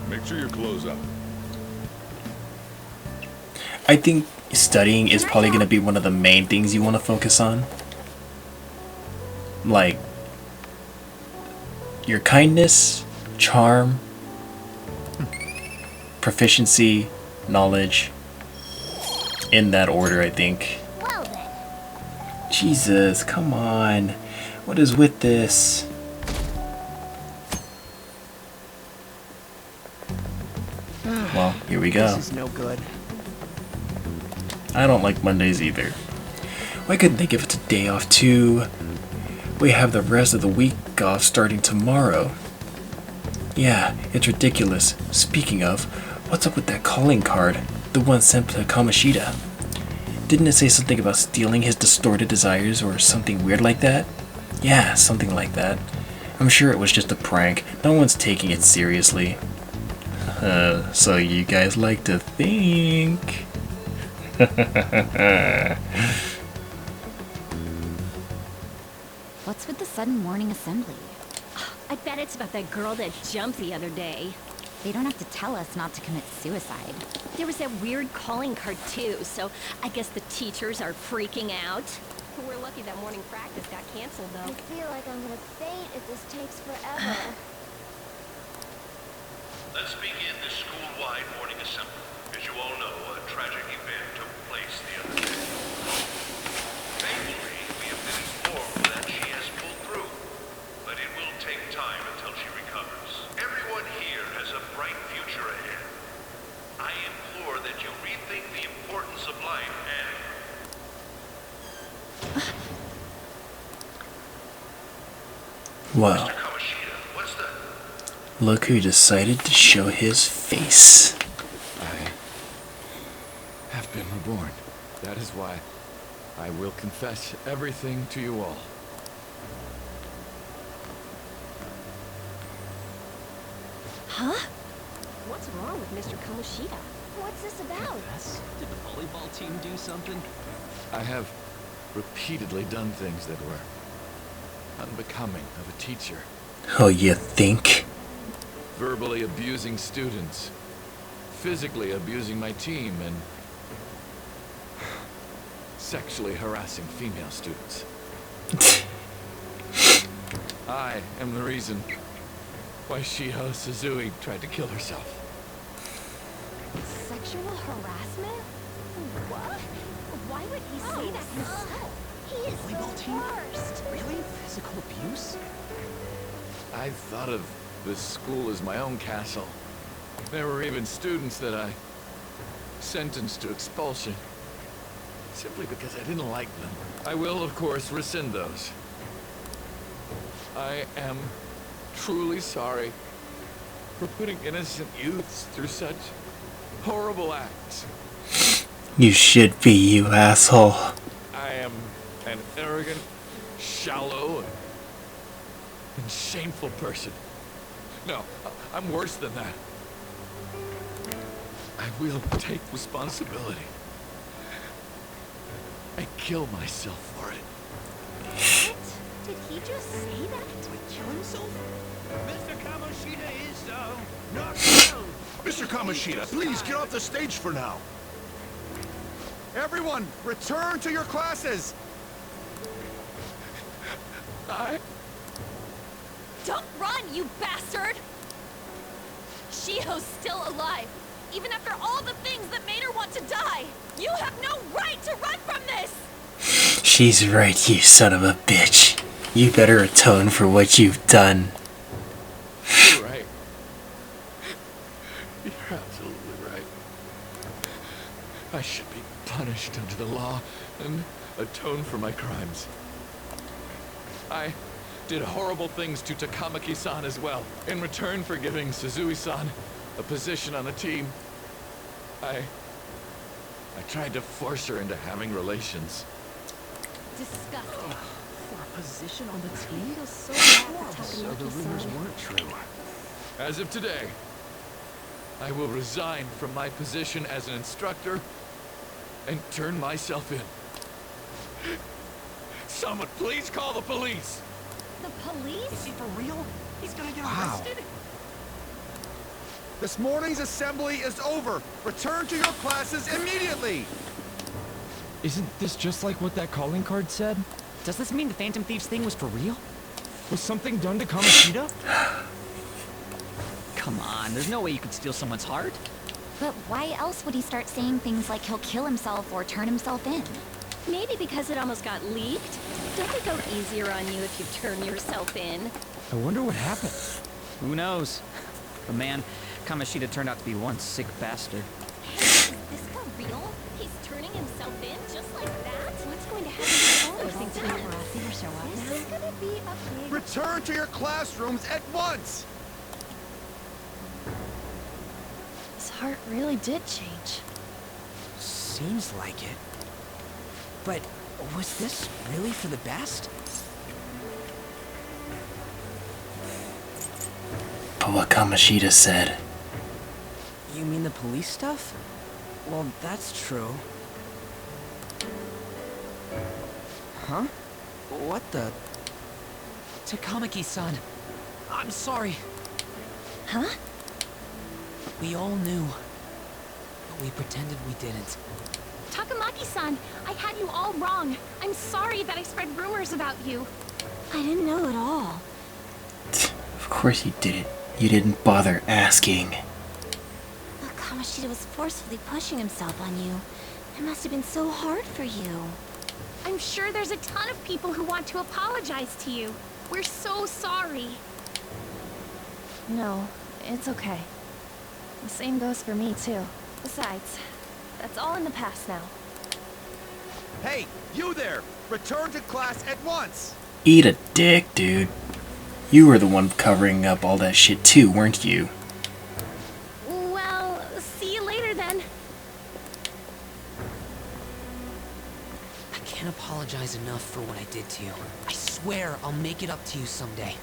Make sure your clothes up. I think studying is probably going to be one of the main things you want to focus on. Like, your kindness, charm, proficiency, knowledge. In that order, I think. Well then. Jesus, come on. What is with this? Well, here we go. This is no good. I don't like Mondays either. Why couldn't they give us a day off too? We have the rest of the week off starting tomorrow. Yeah, it's ridiculous. Speaking of, what's up with that calling card? The one sent to Kamoshida. Didn't it say something about stealing his distorted desires or something weird like that? Yeah, something like that. I'm sure it was just a prank. No one's taking it seriously. So you guys like to think. What's with the sudden morning assembly? I bet it's about that girl that jumped the other day. They don't have to tell us not to commit suicide. There was that weird calling card too, so I guess the teachers are freaking out. We're lucky that morning practice got canceled, though. I feel like I'm gonna faint if this takes forever. Let's begin the school-wide morning assembly. As you all know, a tragic event took place the other day. Thankfully, we have been informed that she has pulled through, but it will take time until she recovers. Everyone here has a bright future ahead. I implore that you rethink the importance of life and... Wow. Mr. Kamoshida, what's the... Look who decided to show his face. I have been reborn. That is why I will confess everything to you all. Huh? What's wrong with Mr. Kamoshida? What's this about? Did the volleyball team do something? I have repeatedly done things that were unbecoming of a teacher. Oh, you think? Verbally abusing students, physically abusing my team, and sexually harassing female students. I am the reason why Shiho Suzui tried to kill herself. Sexual harassment? What? Why would he say that himself? He is the worst. Really? Physical abuse? I thought of this school as my own castle. There were even students that I sentenced to expulsion, simply because I didn't like them. I will, of course, rescind those. I am truly sorry for putting innocent youths through such horrible acts. You should be, you asshole. I am an arrogant, shallow, and shameful person. No, I'm worse than that. I will take responsibility. I kill myself for it. What? Did he just say that? Kill himself? Mr. Kamoshida is, not well. Mr. Kamoshida, please get off the stage for now. Everyone, return to your classes! Don't run, you bastard! Shiho's still alive, even after all the things that made her want to die. You have no right to run from this! She's right, you son of a bitch. You better atone for what you've done. You're right. You're absolutely right. I should be punished under the law and atone for my crimes. I did horrible things to Takamaki-san as well. In return for giving Suzui-san a position on the team, I tried to force her into having relations. Disgusting. For a position on the I team? feel so bad for So the rumors Takamaki-san. weren't true. As of today, I will resign from my position as an instructor and turn myself in. Someone please call the police! The police? Is he for real? He's gonna get arrested? This morning's assembly is over. Return to your classes immediately. Isn't this just like what that calling card said? Does this mean the Phantom Thieves thing was for real? Was something done to Kamoshida? Come on, there's no way you could steal someone's heart. But why else would he start saying things like he'll kill himself or turn himself in? Maybe because it almost got leaked. Don't they go easier on you if you turn yourself in? I wonder what happened. Who knows? But man, Kamoshida turned out to be one sick bastard. Hey, is this for real? He's turning himself in just like that? What's going to happen to all of Think them? paparazzi will show up This now? is gonna be a big... Return to your classrooms at once. His heart really did change. Seems like it. But was this really for the best? But what Kamoshida said, the police stuff? Well, that's true. Huh? What the? Takamaki-san, I'm sorry. Huh? We all knew, but we pretended we didn't. Takamaki-san, I had you all wrong. I'm sorry that I spread rumors about you. I didn't know at all. Of course you didn't. You didn't bother asking. But Kamoshida was forcefully pushing himself on you. It must have been so hard for you. I'm sure there's a ton of people who want to apologize to you. We're so sorry. No, it's okay. The same goes for me, too. Besides, that's all in the past now. Hey, you there! Return to class at once! Eat a dick, dude. You were the one covering up all that shit too, weren't you? Well, see you later then. I can't apologize enough for what I did to you. I swear I'll make it up to you someday.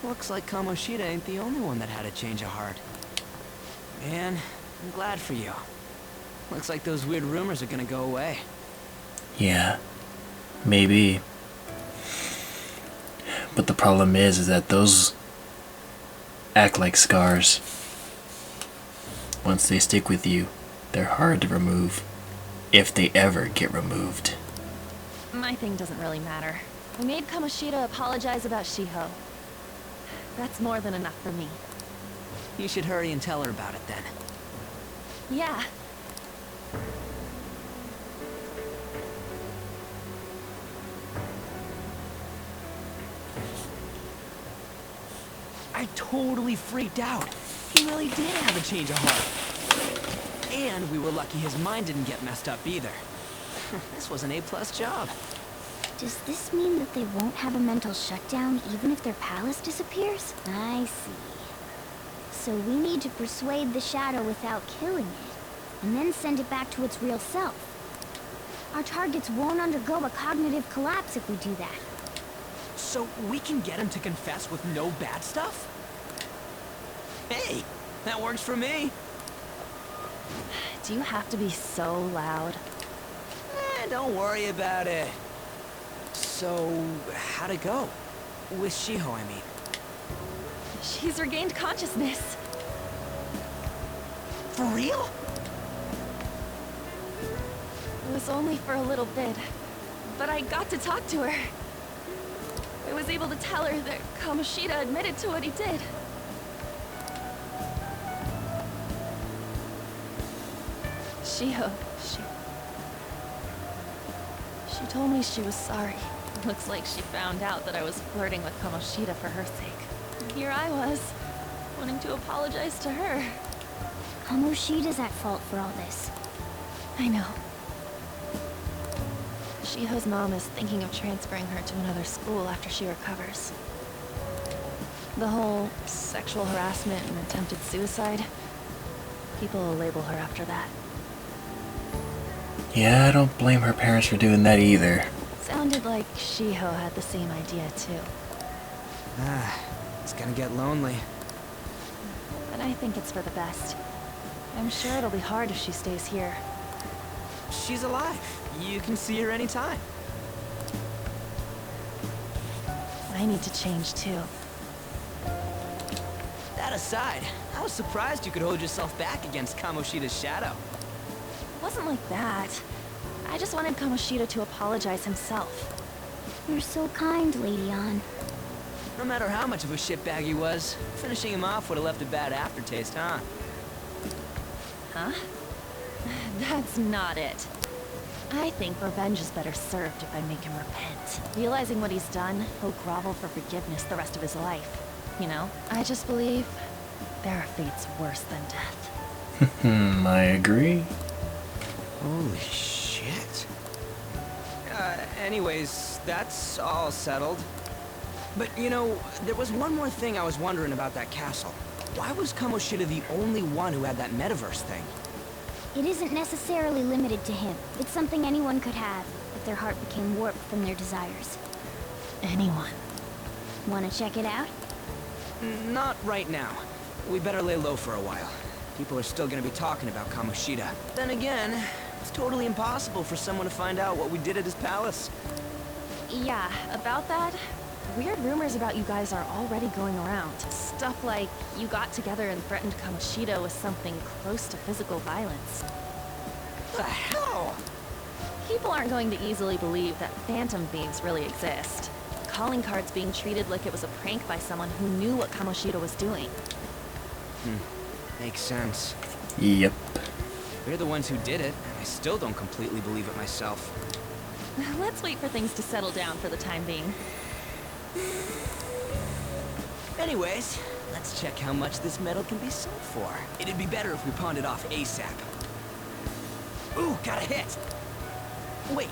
Looks like Kamoshida ain't the only one that had a change of heart. Man, I'm glad for you. Looks like those weird rumors are gonna go away. Yeah, maybe. But the problem is that those act like scars. Once they stick with you, they're hard to remove, if they ever get removed. My thing doesn't really matter. I made Kamoshida apologize about Shiho. That's more than enough for me. You should hurry and tell her about it then. Yeah. I totally freaked out. He really did have a change of heart. And we were lucky his mind didn't get messed up either. This was an A+ job. Does this mean that they won't have a mental shutdown even if their palace disappears? I see. So we need to persuade the shadow without killing it, and then send it back to its real self. Our targets won't undergo a cognitive collapse if we do that. So we can get him to confess with no bad stuff? Hey, that works for me. Do you have to be so loud? Don't worry about it. So, how'd it go? With Shiho, I mean. She's regained consciousness. For real? It was only for a little bit, but I got to talk to her. I was able to tell her that Kamoshida admitted to what he did. Shiho, she told me she was sorry. Looks like she found out that I was flirting with Kamoshida for her sake. Here I was, wanting to apologize to her. Kamoshida's at fault for all this. I know. Shiho's mom is thinking of transferring her to another school after she recovers. The whole sexual harassment and attempted suicide, people will label her after that. Yeah, I don't blame her parents for doing that either. Sounded like Shiho had the same idea too. It's gonna get lonely. But I think it's for the best. I'm sure it'll be hard if she stays here. She's alive. You can see her anytime. I need to change too. That aside, I was surprised you could hold yourself back against Kamoshida's shadow. It wasn't like that. I just wanted Kamoshida to apologize himself. You're so kind, Lady Ann. No matter how much of a shitbag he was, finishing him off would have left a bad aftertaste, huh? Huh? That's not it. I think revenge is better served if I make him repent. Realizing what he's done, he'll grovel for forgiveness the rest of his life. You know? I just believe there are fates worse than death. I agree. Holy shit. Anyways, that's all settled. But, you know, there was one more thing I was wondering about that castle. Why was Kamoshida the only one who had that metaverse thing? It isn't necessarily limited to him. It's something anyone could have, if their heart became warped from their desires. Anyone. Wanna check it out? Not right now. We better lay low for a while. People are still gonna be talking about Kamoshida. Then again, it's totally impossible for someone to find out what we did at his palace. Yeah, about that, weird rumors about you guys are already going around. Stuff like you got together and threatened Kamoshida with something close to physical violence. The hell? People aren't going to easily believe that phantom thieves really exist. Calling cards being treated like it was a prank by someone who knew what Kamoshida was doing. Makes sense. Yep. We're the ones who did it, and I still don't completely believe it myself. Let's wait for things to settle down for the time being. Anyways, let's check how much this metal can be sold for. It'd be better if we pawned it off ASAP. Ooh, got a hit! Wait,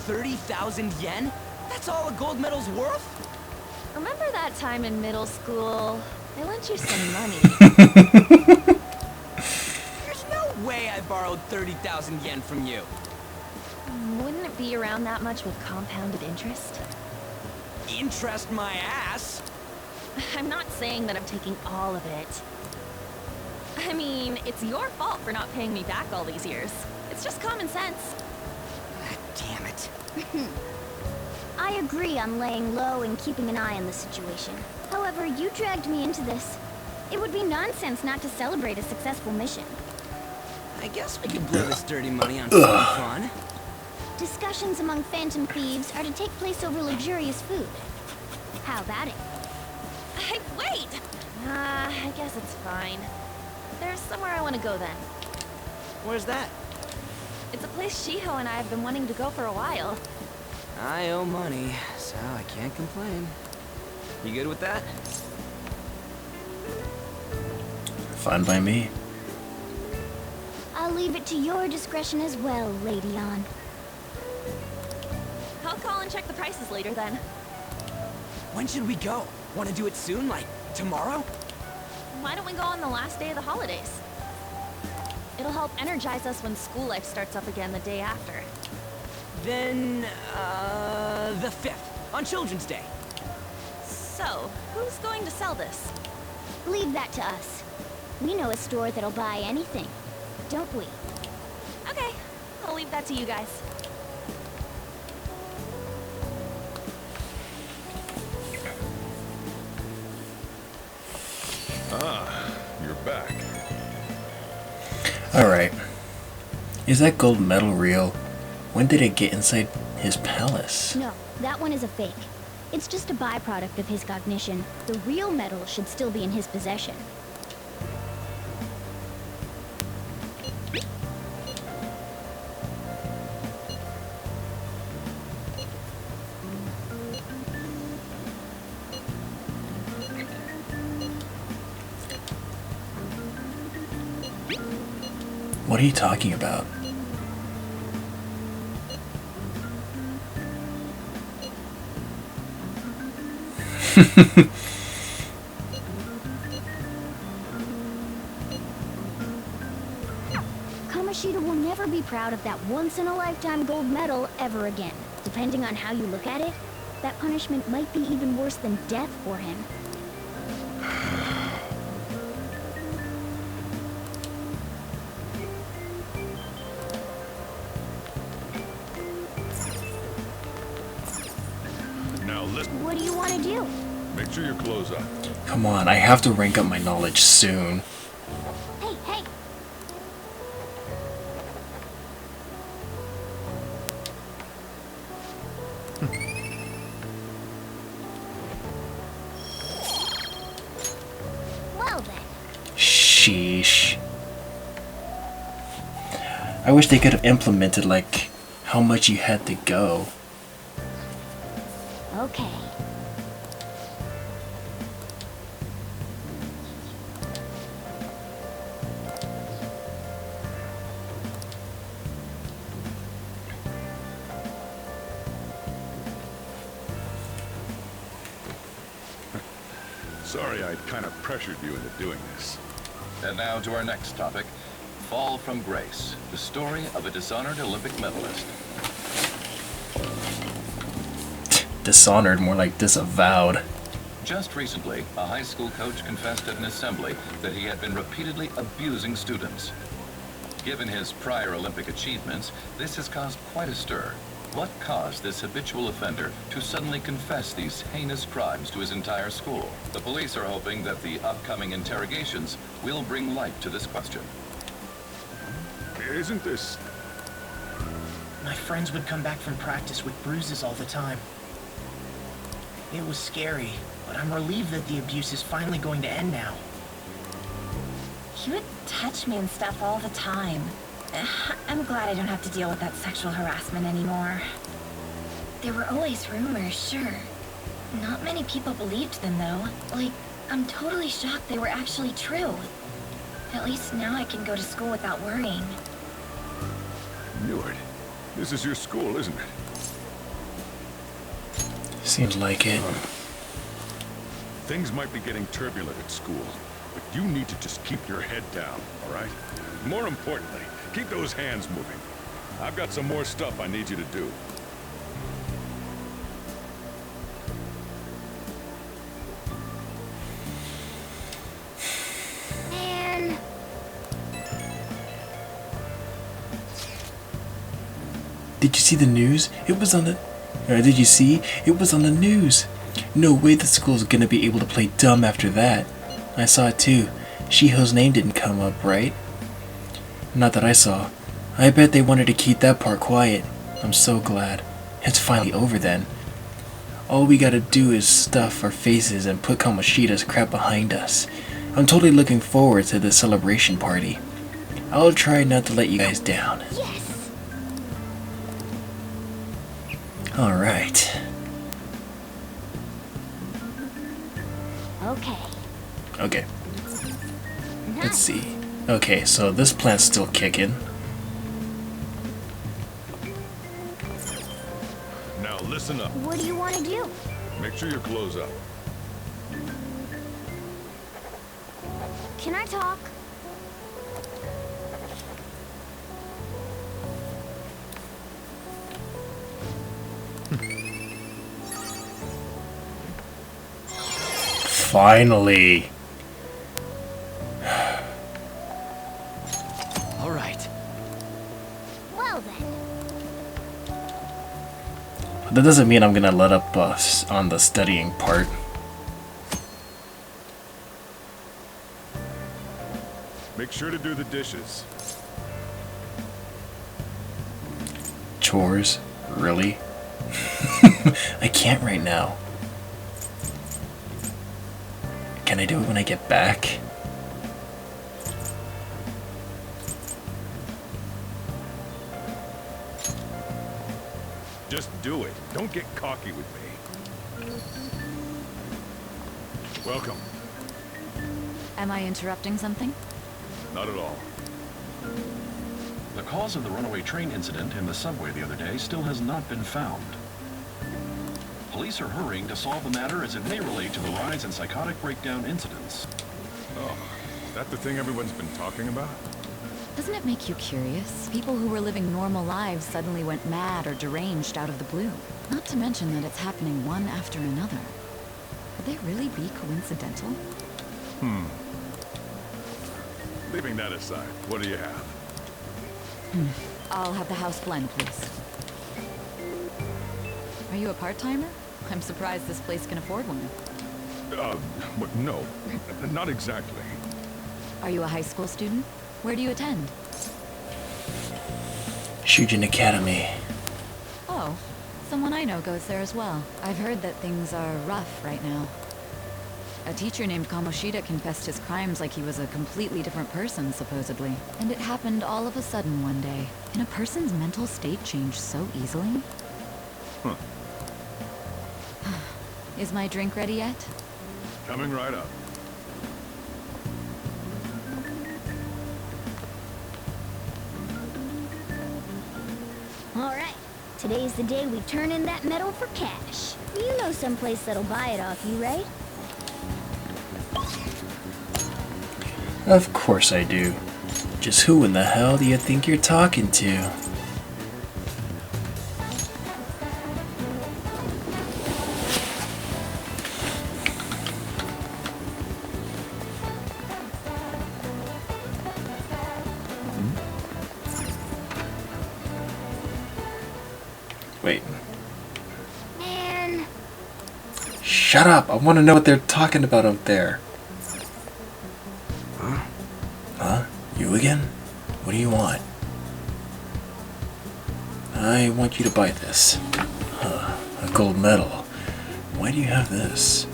30,000 yen? That's all a gold medal's worth? Remember that time in middle school? I lent you some money. There's no way I borrowed 30,000 yen from you. Wouldn't it be around that much with compounded interest? Interest my ass? I'm not saying that I'm taking all of it. I mean, it's your fault for not paying me back all these years. It's just common sense. Damn it. I agree on laying low and keeping an eye on the situation. However, you dragged me into this. It would be nonsense not to celebrate a successful mission. I guess we could blow this dirty money on some fun. Discussions among phantom thieves are to take place over luxurious food. How about it? Hey, wait! I guess it's fine. There's somewhere I want to go then. Where's that? It's a place Shiho and I have been wanting to go for a while. I owe money, so I can't complain. You good with that? Fine by me. I'll leave it to your discretion as well, Lady On. I'll call and check the prices later then. When should we go? Want to do it soon, like tomorrow? Why don't we go on the last day of the holidays? It'll help energize us when school life starts up again the day after. Then, the 5th, on Children's Day. So, who's going to sell this? Leave that to us. We know a store that'll buy anything, don't we? Okay, I'll leave that to you guys. Ah, you're back. Alright. Is that gold medal real? When did it get inside his palace? No, that one is a fake. It's just a byproduct of his cognition. The real medal should still be in his possession. What are you talking about? Kamoshida will never be proud of that once-in-a-lifetime gold medal ever again. Depending on how you look at it, that punishment might be even worse than death for him. Now listen. What do you want to do? Make sure your clothes up. Come on, I have to rank up my knowledge soon. Hey, hey! Well then. Sheesh. I wish they could have implemented, like, how much you had to go. Okay. Sorry I kind of pressured you into doing this. And now to our next topic, Fall from Grace, the story of a dishonored Olympic medalist. Dishonored, more like disavowed. Just recently, a high school coach confessed at an assembly that he had been repeatedly abusing students. Given his prior Olympic achievements, this has caused quite a stir. What caused this habitual offender to suddenly confess these heinous crimes to his entire school? The police are hoping that the upcoming interrogations will bring light to this question. Isn't this... My friends would come back from practice with bruises all the time. It was scary, but I'm relieved that the abuse is finally going to end now. He would touch me and stuff all the time. I'm glad I don't have to deal with that sexual harassment anymore. There were always rumors, sure. Not many people believed them, though. Like, I'm totally shocked they were actually true. At least now I can go to school without worrying. Newark, this is your school, isn't it? Seems like it. Things might be getting turbulent at school, but you need to just keep your head down, all right? More importantly, keep those hands moving. I've got some more stuff I need you to do. Man. Did you see the news? It was on the... did you see? It was on the news. No way the school's gonna be able to play dumb after that. I saw it too. Shiho's name didn't come up, right? Not that I saw. I bet they wanted to keep that part quiet. I'm so glad. It's finally over then. All we gotta do is stuff our faces and put Kamoshida's crap behind us. I'm totally looking forward to this celebration party. I'll try not to let you guys down. Yes! Alright. Okay. Okay. Let's see. Okay, so this plant's still kicking. Now listen up. What do you want to do? Make sure you close up. Can I talk? Finally. All right. Well then. That doesn't mean I'm gonna let up on the studying part. Make sure to do the dishes. Chores? Really? I can't right now. Can I do it when I get back? Just do it. Don't get cocky with me. Welcome. Am I interrupting something? Not at all. The cause of the runaway train incident in the subway the other day still has not been found. Police are hurrying to solve the matter as it may relate to the rise in psychotic breakdown incidents. Oh, is that the thing everyone's been talking about? Doesn't it make you curious? People who were living normal lives suddenly went mad or deranged out of the blue. Not to mention that it's happening one after another. Could they really be coincidental? Leaving that aside, what do you have? I'll have the house blend, please. Are you a part-timer? I'm surprised this place can afford one. But no, not exactly. Are you a high school student? Where do you attend? Shujin Academy. Oh, someone I know goes there as well. I've heard that things are rough right now. A teacher named Kamoshida confessed his crimes like he was a completely different person, supposedly. And it happened all of a sudden one day. Can a person's mental state change so easily? Huh. Is my drink ready yet? Coming right up. Alright. Today's the day we turn in that metal for cash. You know someplace that'll buy it off you, right? Of course I do. Just who in the hell do you think you're talking to? Wait. Man. Shut up! I want to know what they're talking about out there. Huh? You again? What do you want? I want you to buy this. Huh. A gold medal. Why do you have this?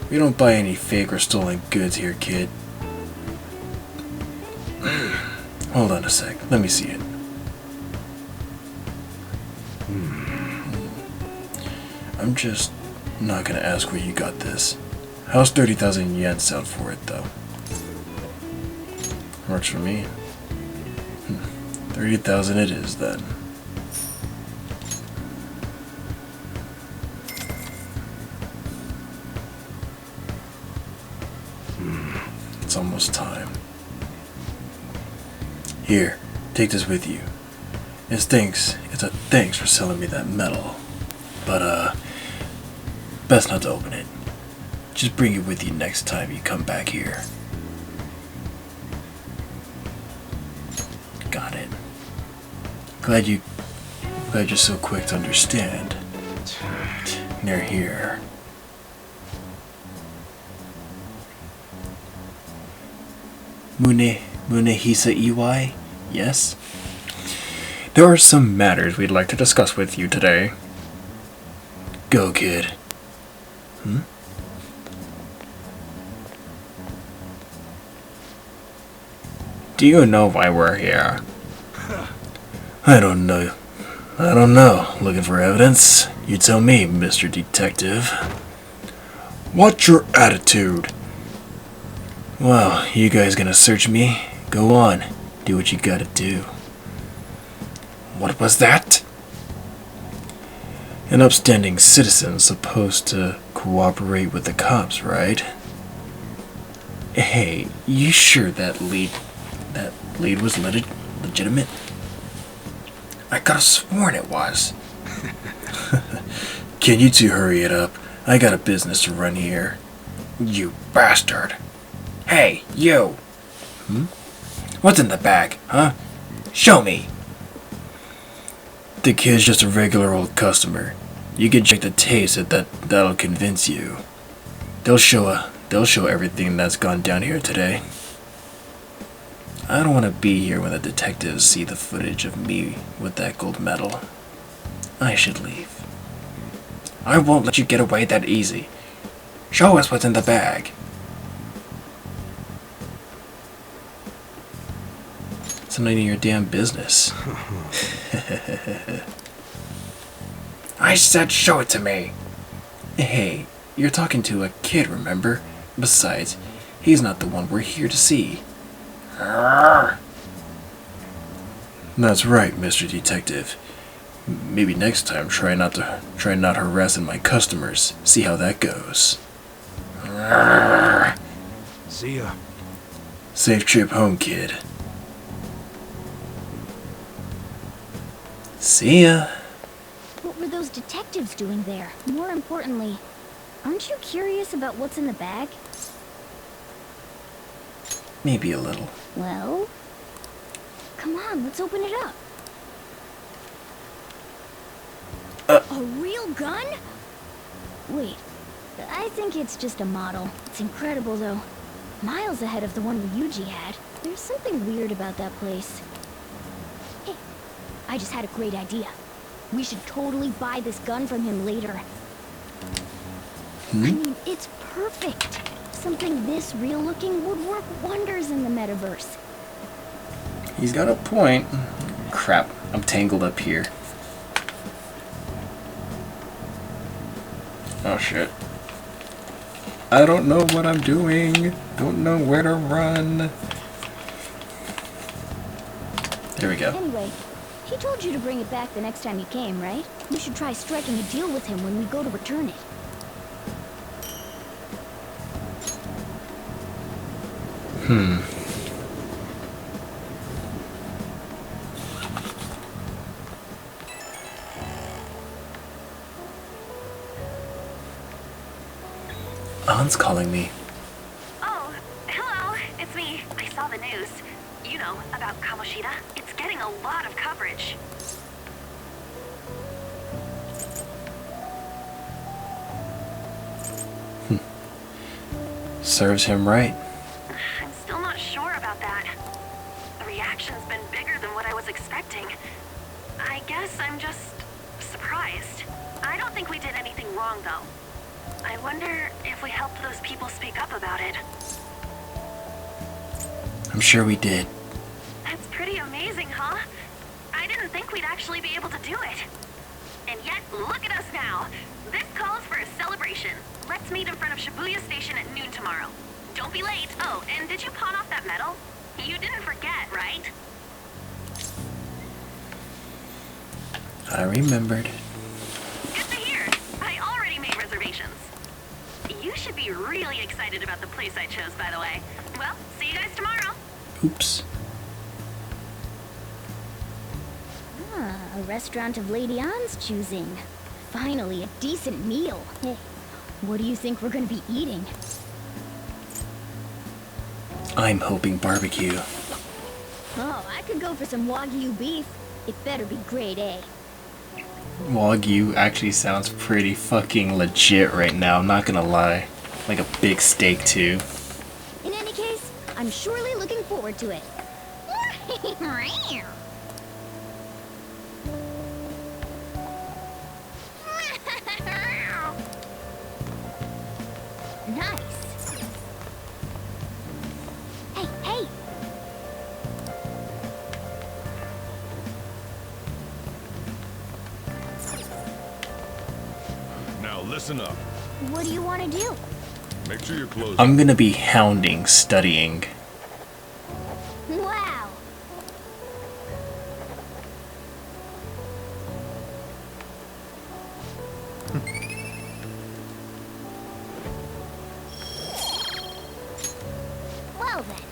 We don't buy any fake or stolen goods here, kid. Hold on a sec. Let me see it. I'm just not gonna ask where you got this. How's 30,000 yen sound for it, though? Works for me. 30,000 it is, then. It's almost time. Here, take this with you. It's a thanks for selling me that medal. But, best not to open it. Just bring it with you next time you come back here. Got it. Glad you're so quick to understand. Near here. Munehisa Iwai? Yes? There are some matters we'd like to discuss with you today. Go, kid. Do you know why we're here? I don't know. Looking for evidence? You tell me, Mr. Detective. What's your attitude? Well, you guys gonna search me? Go on. Do what you gotta do. What was that? An upstanding citizen supposed to cooperate with the cops, right? Hey, you sure that lead was legitimate? I could've sworn it was. Can you two hurry it up? I got a business to run here. You bastard. Hey, you! What's in the bag, huh? Show me! The kid's just a regular old customer. You can check the taste if that'll convince you. They'll show everything that's gone down here today. I don't want to be here when the detectives see the footage of me with that gold medal. I should leave. I won't let you get away that easy. Show us what's in the bag. It's none of your damn business. I said show it to me. Hey, you're talking to a kid, remember? Besides, he's not the one we're here to see. That's right, Mr. Detective. Maybe next time try not harassing my customers. See how that goes. See ya. Safe trip home, kid. See ya. What were those detectives doing there? More importantly, aren't you curious about what's in the bag? Maybe a little. Well, come on, let's open it up. A real gun? Wait, I think it's just a model. It's incredible, though. Miles ahead of the one Ryuji had. There's something weird about that place. Hey, I just had a great idea. We should totally buy this gun from him later. I mean, it's perfect. Something this real-looking would work wonders in the metaverse. He's got a point. Crap, I'm tangled up here. Oh shit. I don't know what I'm doing. Don't know where to run. There we go. Anyway, he told you to bring it back the next time you came, right? We should try striking a deal with him when we go to return it. An's calling me. Oh, hello, it's me. I saw the news. You know, about Kamoshida. It's getting a lot of coverage. Serves him right. I'm still not sure about that. The reaction's been bigger than what I was expecting. I guess I'm just surprised. I don't think we did anything wrong, though. I wonder if we helped those people speak up about it. I'm sure we did. That's pretty amazing, huh? I didn't think we'd actually be able to do it. And yet, look at us now. This calls for a celebration. Let's meet in front of Shibuya Station at noon tomorrow. Don't be late. Oh, and did you pawn off that medal? You didn't forget, right? I remembered. Good to hear. I already made reservations. You should be really excited about the place I chose, by the way. Well, see you guys tomorrow. Oops. Ah, a restaurant of Lady Ann's choosing. Finally, a decent meal. Hey, what do you think we're gonna be eating? I'm hoping barbecue. Oh, I could go for some Wagyu beef. It better be grade A. Wagyu actually sounds pretty fucking legit right now, I'm not gonna lie. Like a big steak too. In any case, I'm surely looking forward to it. Nice. Hey, hey! Now listen up. What do you want to do? Make sure your clothes. I'm gonna be hounding, studying. Wow. Well then.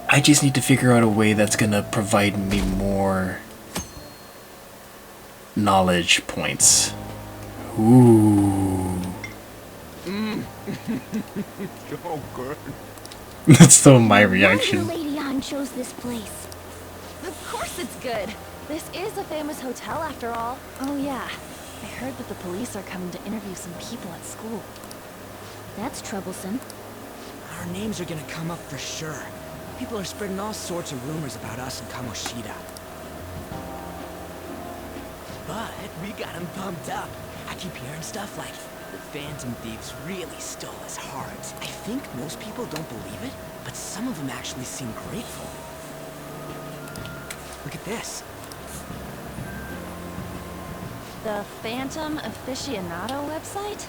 I just need to figure out a way that's gonna provide me more knowledge points. Ooh. So good. That's still my Wonder reaction. Lady Ann chose this place. Of course it's good. This is a famous hotel after all. Oh yeah. I heard that the police are coming to interview some people at school. That's troublesome. Our names are gonna come up for sure. People are spreading all sorts of rumors about us and Kamoshida. But we got him pumped up. I keep hearing stuff like the Phantom Thieves really stole his heart. I think most people don't believe it, but some of them actually seem grateful. Look at this. The Phantom Aficionado website?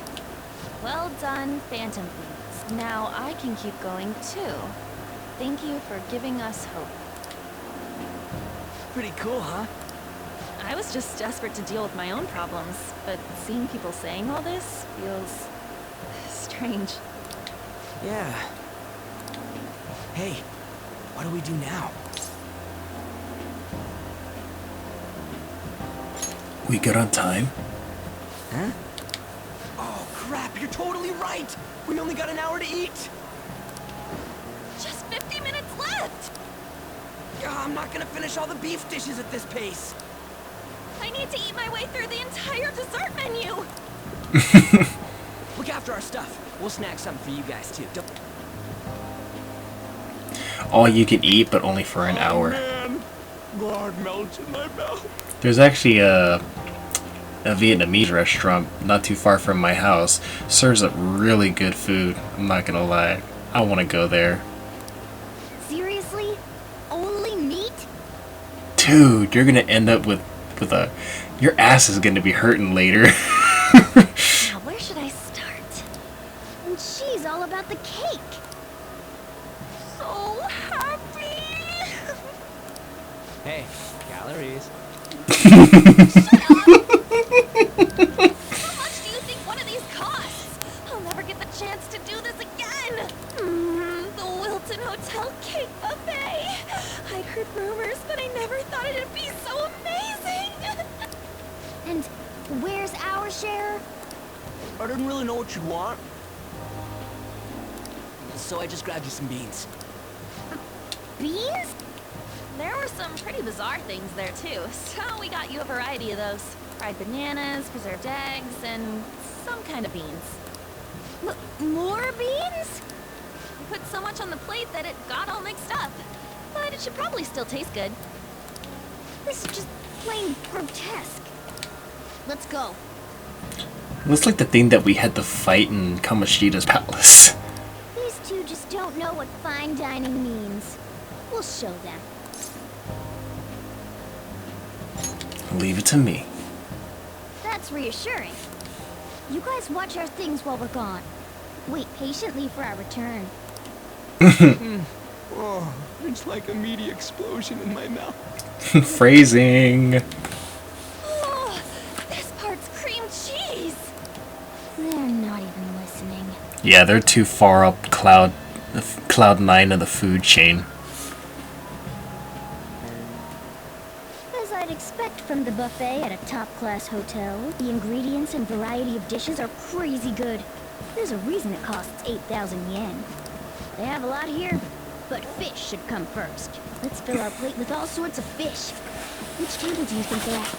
Well done, Phantom Thieves. Now I can keep going too. Thank you for giving us hope. Pretty cool, huh? I was just desperate to deal with my own problems, but seeing people saying all this feels strange. Yeah. Hey, what do we do now? We good on time? Huh? Oh, crap, you're totally right! We only got an hour to eat! Just 50 minutes left! I'm not gonna finish all the beef dishes at this pace! I need to eat my way through the entire dessert menu! Look after our stuff. We'll snack something for you guys, too. All you can eat, but only for an hour. Man, blood melts in my mouth. There's actually a Vietnamese restaurant not too far from my house. Serves up really good food. I'm not gonna lie. I want to go there. Seriously? Only meat? Dude, you're gonna end up with a... Your ass is gonna be hurting later. Now, where should I start? And she's all about the cake. So happy! Hey, calories. How much do you think one of these costs? I'll never get the chance to do this again! The Wilton Hotel Cake Buffet! I'd heard rumors, but I never thought it'd be so amazing! And where's our share? I didn't really know what you'd want. So I just grabbed you some beans. Beans? There were some pretty bizarre things there too, so we got you a variety of those. Fried bananas, preserved eggs, and some kind of beans. More beans? You put so much on the plate that it got all mixed up. But it should probably still taste good. This is just plain grotesque. Let's go. Looks like the thing that we had to fight in Kamoshida's palace. These two just don't know what fine dining means. We'll show them. Leave it to me. That's reassuring. You guys watch our things while we're gone. Wait patiently for our return. Oh, it's like a meaty explosion in my mouth. Phrasing. Oh, this part's cream cheese. They're not even listening. Yeah, they're too far up cloud 9 of the food chain. As I'd expect from the buffet at a top-class hotel, the ingredients and variety of dishes are crazy good. There's a reason it costs 8,000 yen. They have a lot here, but fish should come first. Let's fill our plate with all sorts of fish. Which table do you think they're at?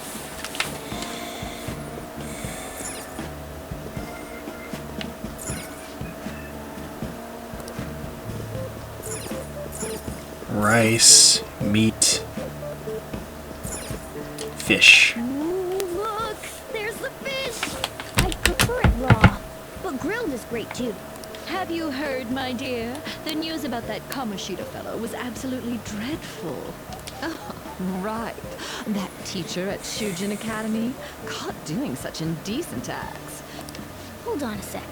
Rice, meat, fish. Ooh, look! There's the fish! I'd prefer it raw, but grilled is great too. Have you heard, my dear? The news about that Kamoshida fellow was absolutely dreadful. Oh, right. That teacher at Shujin Academy, caught doing such indecent acts. Hold on a sec.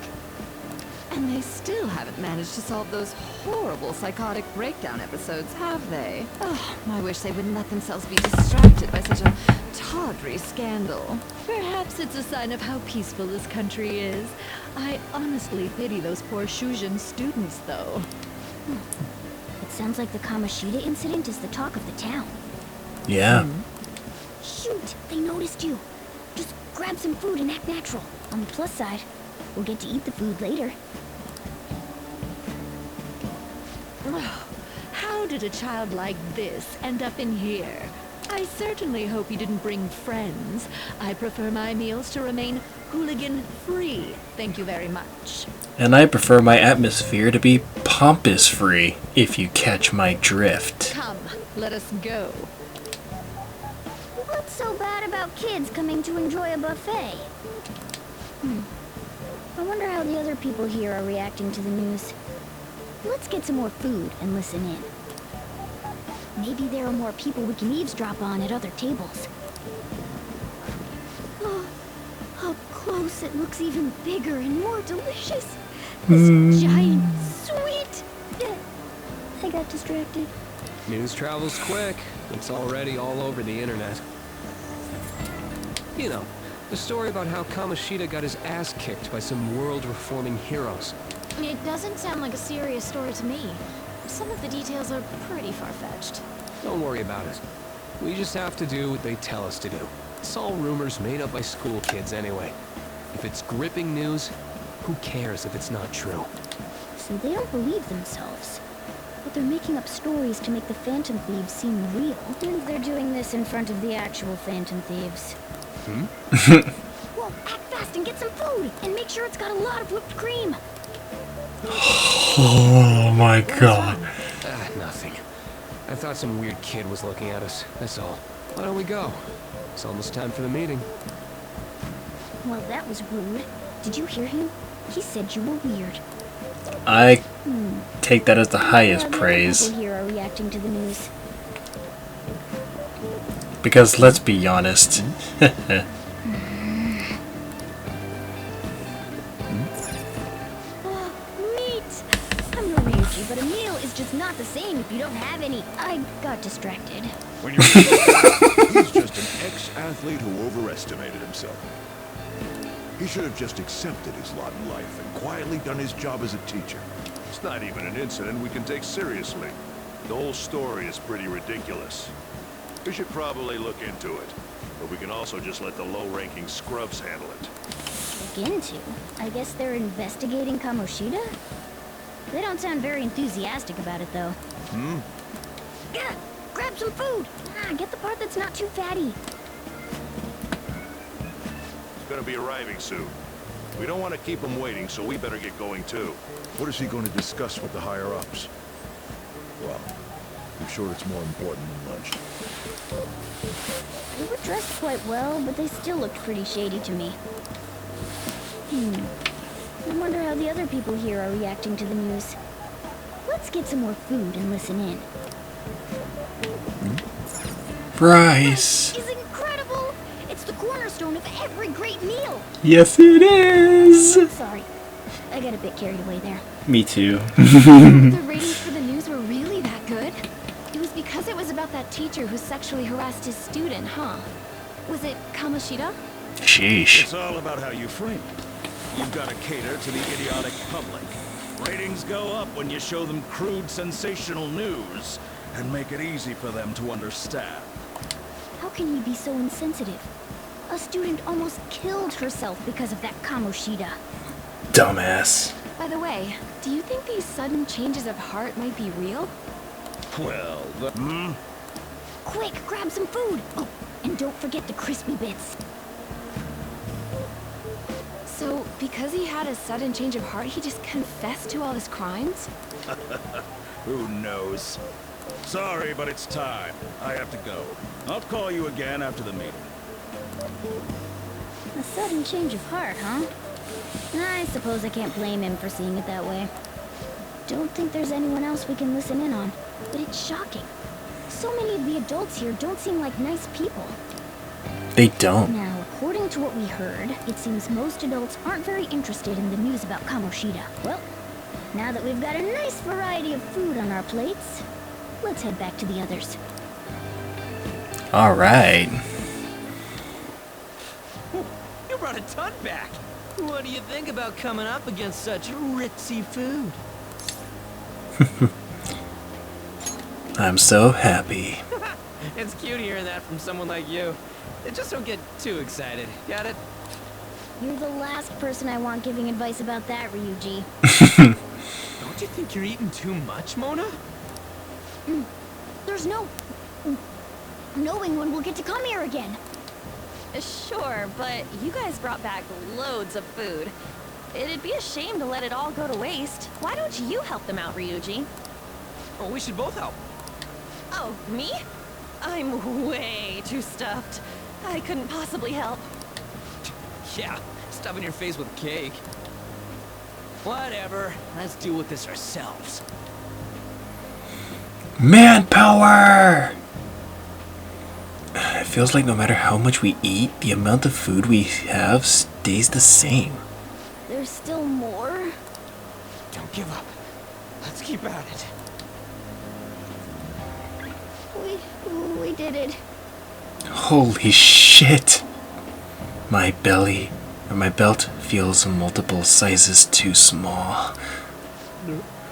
And they still haven't managed to solve those horrible psychotic breakdown episodes, have they? Oh, I wish they wouldn't let themselves be distracted by such a tawdry scandal. Perhaps it's a sign of how peaceful this country is. I honestly pity those poor Shujin students, though. It sounds like the Kamoshida incident is the talk of the town. Yeah. Shoot, they noticed you. Just grab some food and act natural. On the plus side, we'll get to eat the food later. How did a child like this end up in here? I certainly hope you didn't bring friends. I prefer my meals to remain hooligan-free. Thank you very much. And I prefer my atmosphere to be pompous-free, if you catch my drift. Come, let us go. What's so bad about kids coming to enjoy a buffet? I wonder how the other people here are reacting to the news. Let's get some more food and listen in. Maybe there are more people we can eavesdrop on at other tables. Oh, up close it looks even bigger and more delicious. This giant sweet. I got distracted. News travels quick. It's already all over the internet. You know, the story about how Kamoshida got his ass kicked by some world-reforming heroes. It doesn't sound like a serious story to me. Some of the details are pretty far-fetched. Don't worry about it. We just have to do what they tell us to do. It's all rumors made up by school kids anyway. If it's gripping news, who cares if it's not true? So they don't believe themselves. But they're making up stories to make the Phantom Thieves seem real. And they're doing this in front of the actual Phantom Thieves. Well, act fast and get some food! And make sure it's got a lot of whipped cream! Oh my god. Nothing. I thought some weird kid was looking at us, that's all. Why don't we go? It's almost time for the meeting. Well, that was rude. Did you hear him? He said you were weird. I take that as the highest praise. People here are reacting to the news. Because let's be honest. Meat! I'm no Ryuji, but a meal is just not the same if you don't have any. I got distracted. When you're he's just an ex-athlete who overestimated himself. He should have just accepted his lot in life and quietly done his job as a teacher. It's not even an incident we can take seriously. The whole story is pretty ridiculous. We should probably look into it, but we can also just let the low-ranking scrubs handle it. Look into? I guess they're investigating Kamoshida? They don't sound very enthusiastic about it, though. Yeah, grab some food! Get the part that's not too fatty. It's gonna be arriving soon. We don't want to keep him waiting, so we better get going too. What is he going to discuss with the higher-ups? Well, I'm sure it's more important than lunch. They were dressed quite well, but they still looked pretty shady to me. I wonder how the other people here are reacting to the news. Let's get some more food and listen in. Bryce. This is incredible! It's the cornerstone of every great meal! Yes, it is! Sorry, I got a bit carried away there. Me too. The ratings for the news were really that good? It was because it was about that teacher who sexually harassed his student, huh? Was it Kamoshida? Sheesh. It's all about how you frame it. You've got to cater to the idiotic public. Ratings go up when you show them crude, sensational news and make it easy for them to understand. How can you be so insensitive? A student almost killed herself because of that Kamoshida. Dumbass. By the way, do you think these sudden changes of heart might be real? Well, Quick, grab some food! Oh, and don't forget the crispy bits. So, because he had a sudden change of heart, he just confessed to all his crimes? who knows? Sorry, but it's time. I have to go. I'll call you again after the meeting. A sudden change of heart, huh? I suppose I can't blame him for seeing it that way. Don't think there's anyone else we can listen in on, but it's shocking. So many of the adults here don't seem like nice people. They don't. Now, according to what we heard, it seems most adults aren't very interested in the news about Kamoshida. Well, now that we've got a nice variety of food on our plates, let's head back to the others. Alright. You brought a ton back. What do you think about coming up against such ritzy food? I'm so happy. It's cute hearing that from someone like you. Just don't get too excited. Got it? You're the last person I want giving advice about that, Ryuji. Don't you think you're eating too much, Mona? There's no knowing when we'll get to come here again. Sure, but you guys brought back loads of food. It'd be a shame to let it all go to waste. Why don't you help them out, Ryuji? Oh, we should both help. Oh, me? I'm way too stuffed. I couldn't possibly help. Yeah, stuffing your face with cake. Whatever. Let's deal with this ourselves. Manpower! It feels like no matter how much we eat, the amount of food we have stays the same. There's still more? Don't give up. Let's keep at it. We did it. Holy shit! My belly, or my belt, feels multiple sizes too small.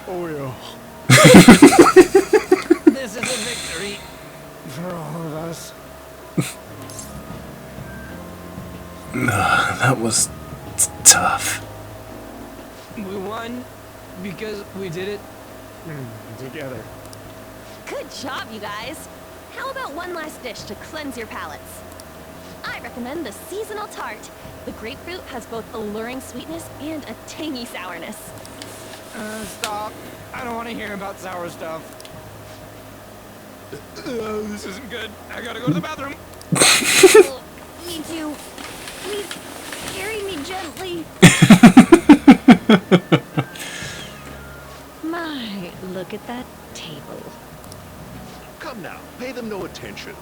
Oh yeah. This is a victory for all of us. That was tough. We won because we did it together. Good job, you guys. How about one last dish to cleanse your palates? I recommend the seasonal tart. The grapefruit has both alluring sweetness and a tangy sourness. Stop. I don't want to hear about sour stuff. This isn't good. I gotta go to the bathroom. Me too. Please carry me gently. My, look at that table. Come now, pay them no attention.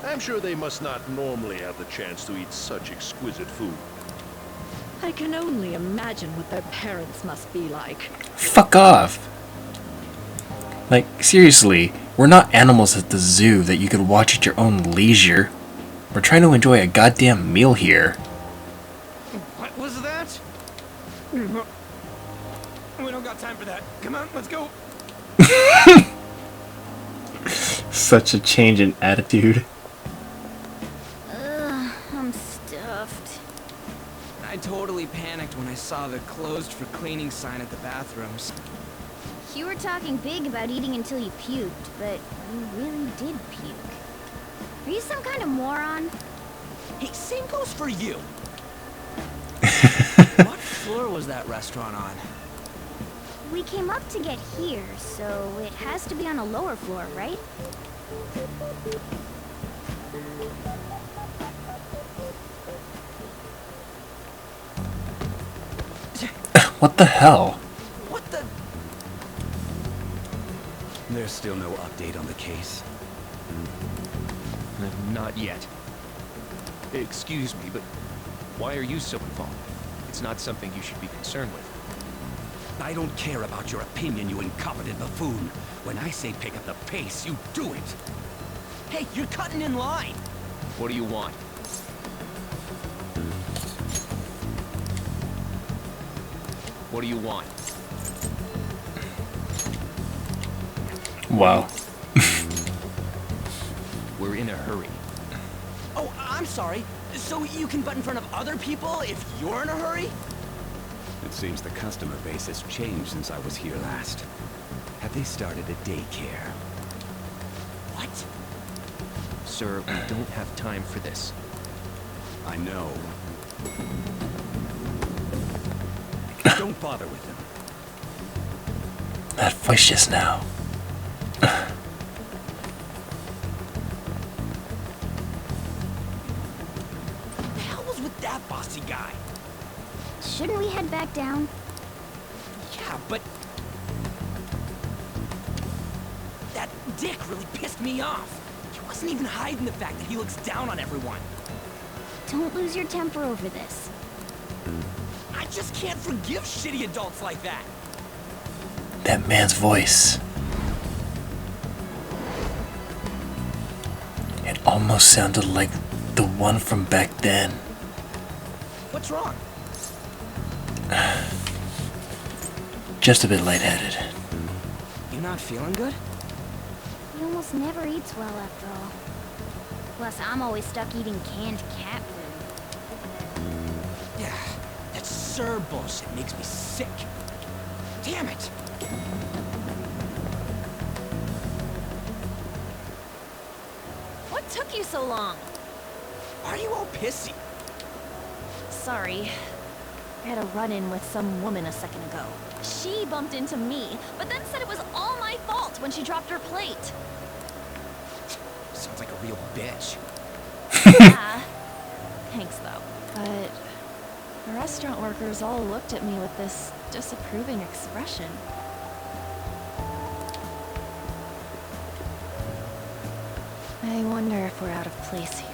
I'm sure they must not normally have the chance to eat such exquisite food. I can only imagine what their parents must be like. Fuck off. Like, seriously, we're not animals at the zoo that you could watch at your own leisure. We're trying to enjoy a goddamn meal here. What was that? We don't got time for that. Come on, let's go. Such a change in attitude. I'm stuffed. I totally panicked when I saw the closed for cleaning sign at the bathrooms. You were talking big about eating until you puked, but you really did puke. Are you some kind of moron? Hey, same goes for you. What floor was that restaurant on? We came up to get here, so it has to be on a lower floor, right? What the hell? What the? There's still no update on the case. Not yet. Excuse me, but why are you so involved? It's not something you should be concerned with. I don't care about your opinion, you incompetent buffoon. When I say pick up the pace, you do it. Hey, you're cutting in line. What do you want? What do you want? Wow. We're in a hurry. Oh, I'm sorry. So you can butt in front of other people if you're in a hurry? It seems the customer base has changed since I was here last. Have they started a daycare? What? Sir, we don't have time for this. I know. Don't bother with him. That voice just now. What the hell was with that bossy guy? Shouldn't we head back down? Yeah, but... that dick really pissed me off. He wasn't even hiding the fact that he looks down on everyone. Don't lose your temper over this. I just can't forgive shitty adults like that. That man's voice. It almost sounded like the one from back then. What's wrong? Just a bit lightheaded. You not feeling good? He almost never eats well after all. Plus, I'm always stuck eating canned cat food. Yeah, that Sir bullshit makes me sick. Damn it! What took you so long? Why are you all pissy? Sorry. I had a run-in with some woman a second ago. She bumped into me, but then said it was all my fault when she dropped her plate. Sounds like a real bitch. Yeah. Thanks, though. But the restaurant workers all looked at me with this disapproving expression. I wonder if we're out of place here.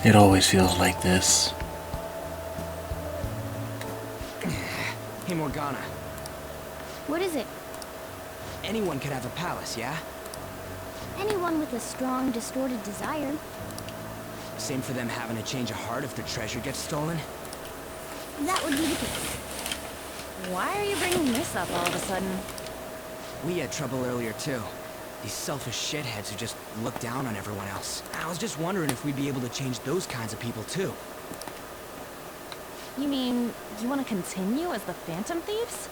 It always feels like this. Hey, Morgana. What is it? Anyone could have a palace, yeah? Anyone with a strong, distorted desire. Same for them having a change of heart if their treasure gets stolen? That would be the case. Why are you bringing this up all of a sudden? We had trouble earlier, too. These selfish shitheads who just look down on everyone else. I was just wondering if we'd be able to change those kinds of people, too. You mean, you want to continue as the Phantom Thieves?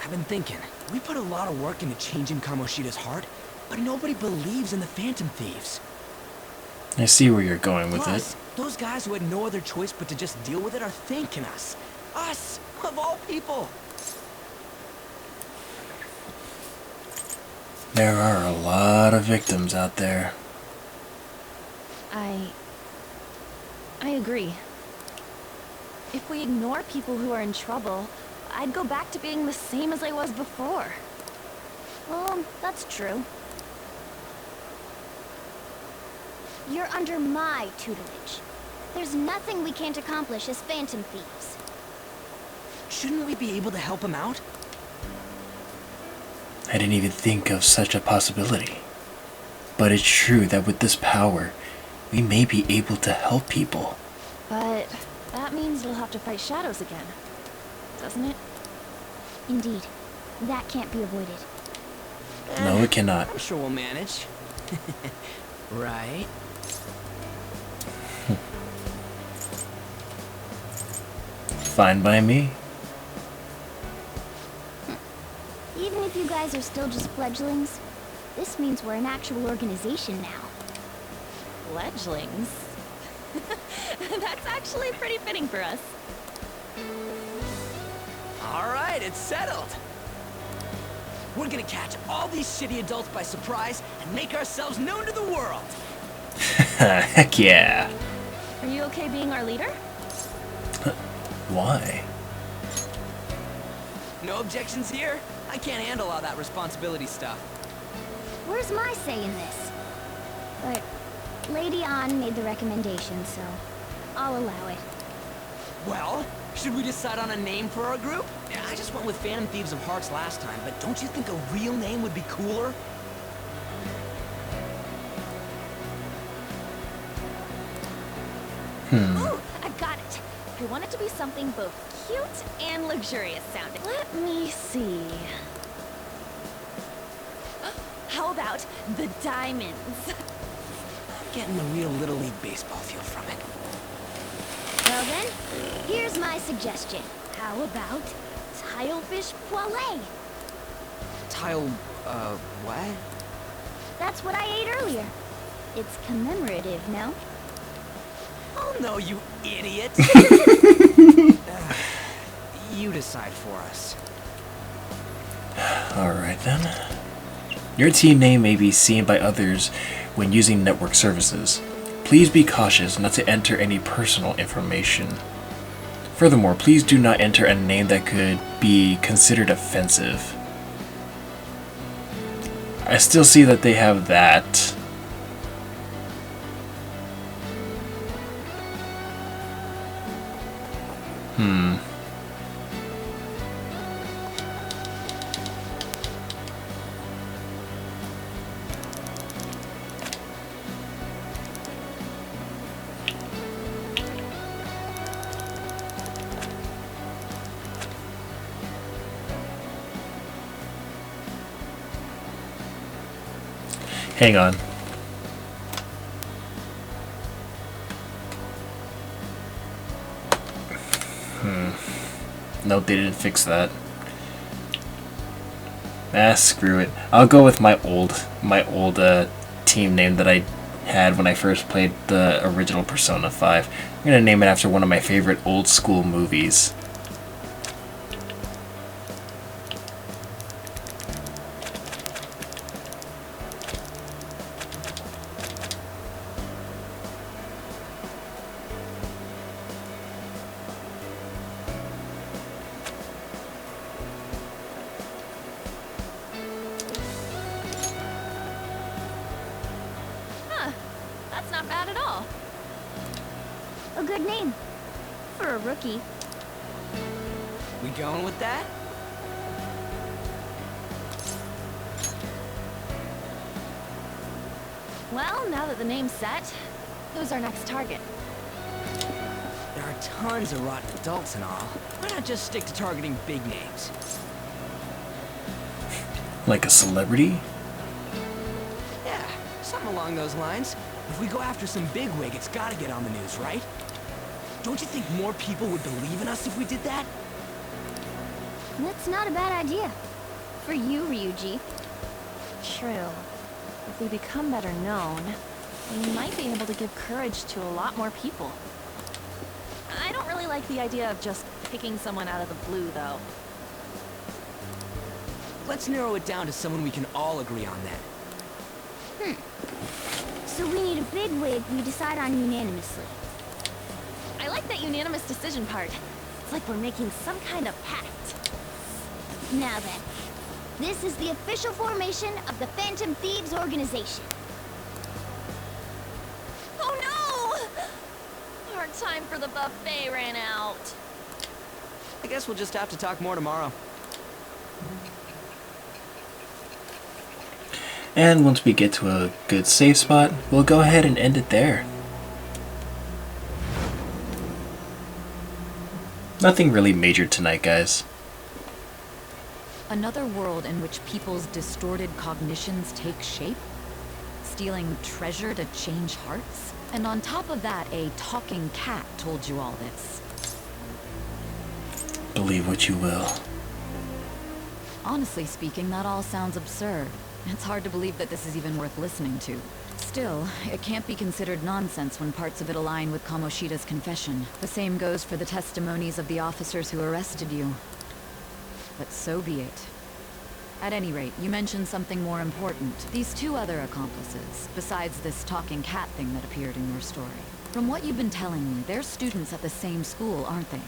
I've been thinking. We put a lot of work into changing Kamoshida's heart, but nobody believes in the Phantom Thieves. I see where you're going with Plus, it. those guys who had no other choice but to just deal with it are thanking us. Us, of all people. There are a lot of victims out there. I agree. If we ignore people who are in trouble, I'd go back to being the same as I was before. Well, that's true. You're under my tutelage. There's nothing we can't accomplish as Phantom Thieves. Shouldn't we be able to help him out? I didn't even think of such a possibility. But it's true that with this power, we may be able to help people. But that means we'll have to fight shadows again, doesn't it? Indeed. That can't be avoided. No, it cannot. I'm sure we'll manage. Right? Fine by me. Even if you guys are still just fledglings, this means we're an actual organization now. Fledglings? That's actually pretty fitting for us. All right, it's settled. We're gonna catch all these shitty adults by surprise and make ourselves known to the world. Heck yeah. Are you okay being our leader? Why? No objections here? I can't handle all that responsibility stuff. Where's my say in this? But Lady An made the recommendation, so I'll allow it. Well, should we decide on a name for our group? Yeah, I just went with Phantom Thieves of Hearts last time, but don't you think a real name would be cooler? Ooh, I got it. I want it to be something both cute and luxurious sounding. Let me see. How about the Diamonds? I'm getting a real Little League Baseball feel from it. Well then, here's my suggestion. How about Tilefish Poêlée? What? That's what I ate earlier. It's commemorative, no? Oh no, you idiot! You decide for us. Alright then. Your team name may be seen by others when using network services. Please be cautious not to enter any personal information. Furthermore, please do not enter a name that could be considered offensive. I still see that they have that. Hang on. Nope, they didn't fix that. Screw it. I'll go with my old team name that I had when I first played the original Persona 5. I'm gonna name it after one of my favorite old school movies. That's not bad at all. A good name. For a rookie. We going with that? Well, now that the name's set, who's our next target? There are tons of rotten adults and all. Why not just stick to targeting big names? Like a celebrity? Yeah, something along those lines. If we go after some bigwig, it's gotta get on the news, right? Don't you think more people would believe in us if we did that? That's not a bad idea. For you, Ryuji. True. If we become better known, we might be able to give courage to a lot more people. I don't really like the idea of just picking someone out of the blue, though. Let's narrow it down to someone we can all agree on then. So we need a bigwig we decide on unanimously. I like that unanimous decision part. It's like we're making some kind of pact. Now then, this is the official formation of the Phantom Thieves organization. Oh no! Our time for the buffet ran out. I guess we'll just have to talk more tomorrow. And once we get to a good safe spot, we'll go ahead and end it there. Nothing really major tonight, guys. Another world in which people's distorted cognitions take shape? Stealing treasure to change hearts? And on top of that, a talking cat told you all this. Believe what you will. Honestly speaking, that all sounds absurd. It's hard to believe that this is even worth listening to. Still, Still, it can't be considered nonsense when parts of it align with Kamoshida's confession. The same goes for the testimonies of the officers who arrested you. But so be it. At any rate, you mentioned something more important. These two other accomplices, besides this talking cat thing that appeared in your story. From what you've been telling me, they're students at the same school, aren't they?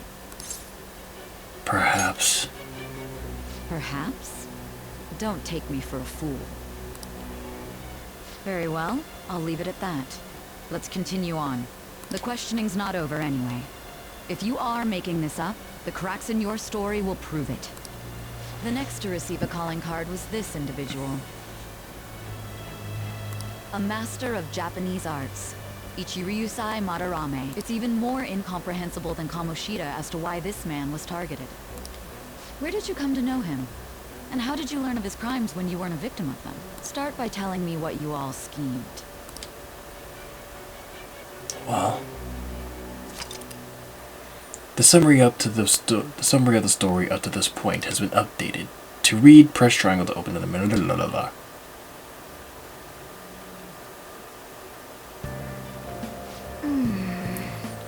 Perhaps. Perhaps? Don't take me for a fool. Very well, I'll leave it at that. Let's continue on. The questioning's not over anyway. If you are making this up, the cracks in your story will prove it. The next to receive a calling card was this individual. A master of Japanese arts, Ichiryusai Madarame. It's even more incomprehensible than Kamoshida as to why this man was targeted. Where did you come to know him? And how did you learn of his crimes when you weren't a victim of them? Start by telling me what you all schemed. Well, the summary of the story up to this point has been updated. To read, press triangle to open the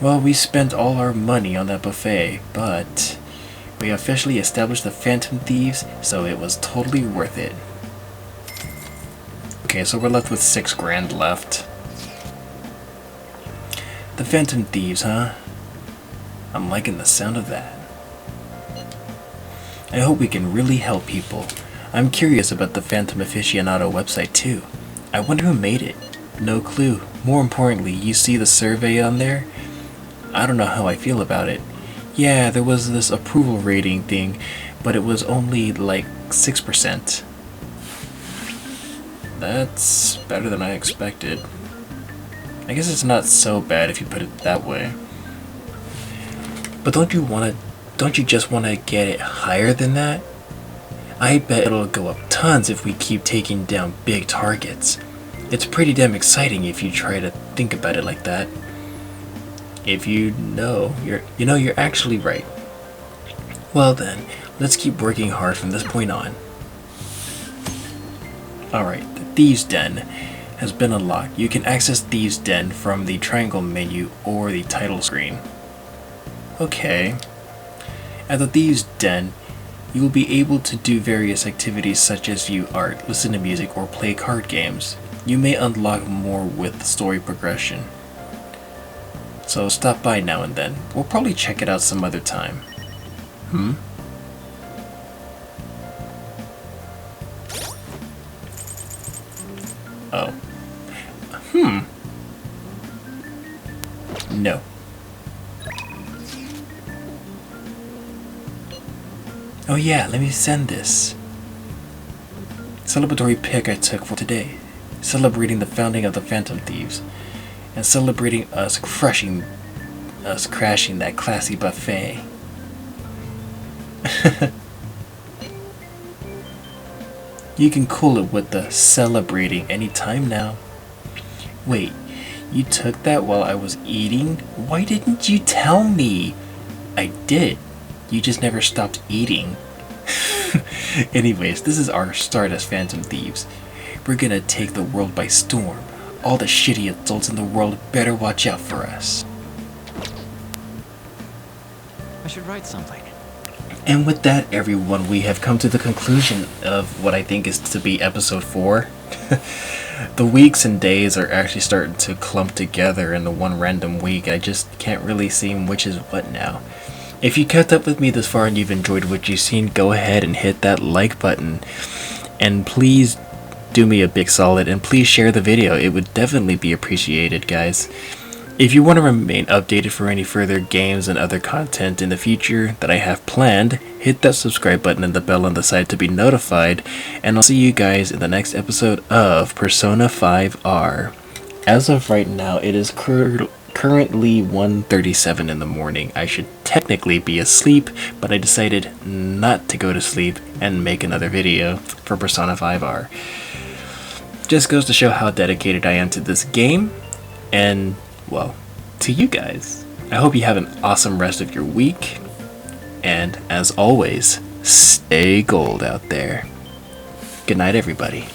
Well, we spent all our money on that buffet, but we officially established the Phantom Thieves, so it was totally worth it. Okay, so we're left with $6 grand left. The Phantom Thieves, huh? I'm liking the sound of that. I hope we can really help people. I'm curious about the Phantom Aficionado website too. I wonder who made it. No clue. More importantly, you see the survey on there? I don't know how I feel about it. Yeah, there was this approval rating thing, but it was only like 6%. That's better than I expected. I guess it's not so bad if you put it that way. But don't you just want to get it higher than that? I bet it'll go up tons if we keep taking down big targets. It's pretty damn exciting if you try to think about it like that. If you're actually right. Well then, let's keep working hard from this point on. Alright, the Thieves' Den has been unlocked. You can access Thieves' Den from the triangle menu or the title screen. Okay. At the Thieves' Den, you will be able to do various activities such as view art, listen to music, or play card games. You may unlock more with story progression. So stop by now and then. We'll probably check it out some other time. Oh. No. Oh yeah, let me send this. Celebratory pic I took for today. Celebrating the founding of the Phantom Thieves. And celebrating us crashing that classy buffet. You can cool it with the celebrating anytime now. Wait, you took that while I was eating? Why didn't you tell me? I did. You just never stopped eating. Anyways, this is our start as Phantom Thieves. We're gonna take the world by storm. All the shitty adults in the world better watch out for us. I should write something. And with that, everyone, we have come to the conclusion of what I think is to be episode 4. The weeks and days are actually starting to clump together in the one random week. I just can't really see which is what now. If you kept up with me this far and you've enjoyed what you've seen, go ahead and hit that like button. And please do me a big solid and please share the video. It would definitely be appreciated, guys. If you want to remain updated for any further games and other content in the future that I have planned, hit that subscribe button and the bell on the side to be notified, and I'll see you guys in the next episode of Persona 5R. As of right now, it is currently 1:37 in the morning. I should technically be asleep, but I decided not to go to sleep and make another video for Persona 5R. Just goes to show how dedicated I am to this game, and well, to you guys. I hope you have an awesome rest of your week, and as always, stay gold out there. Good night, everybody.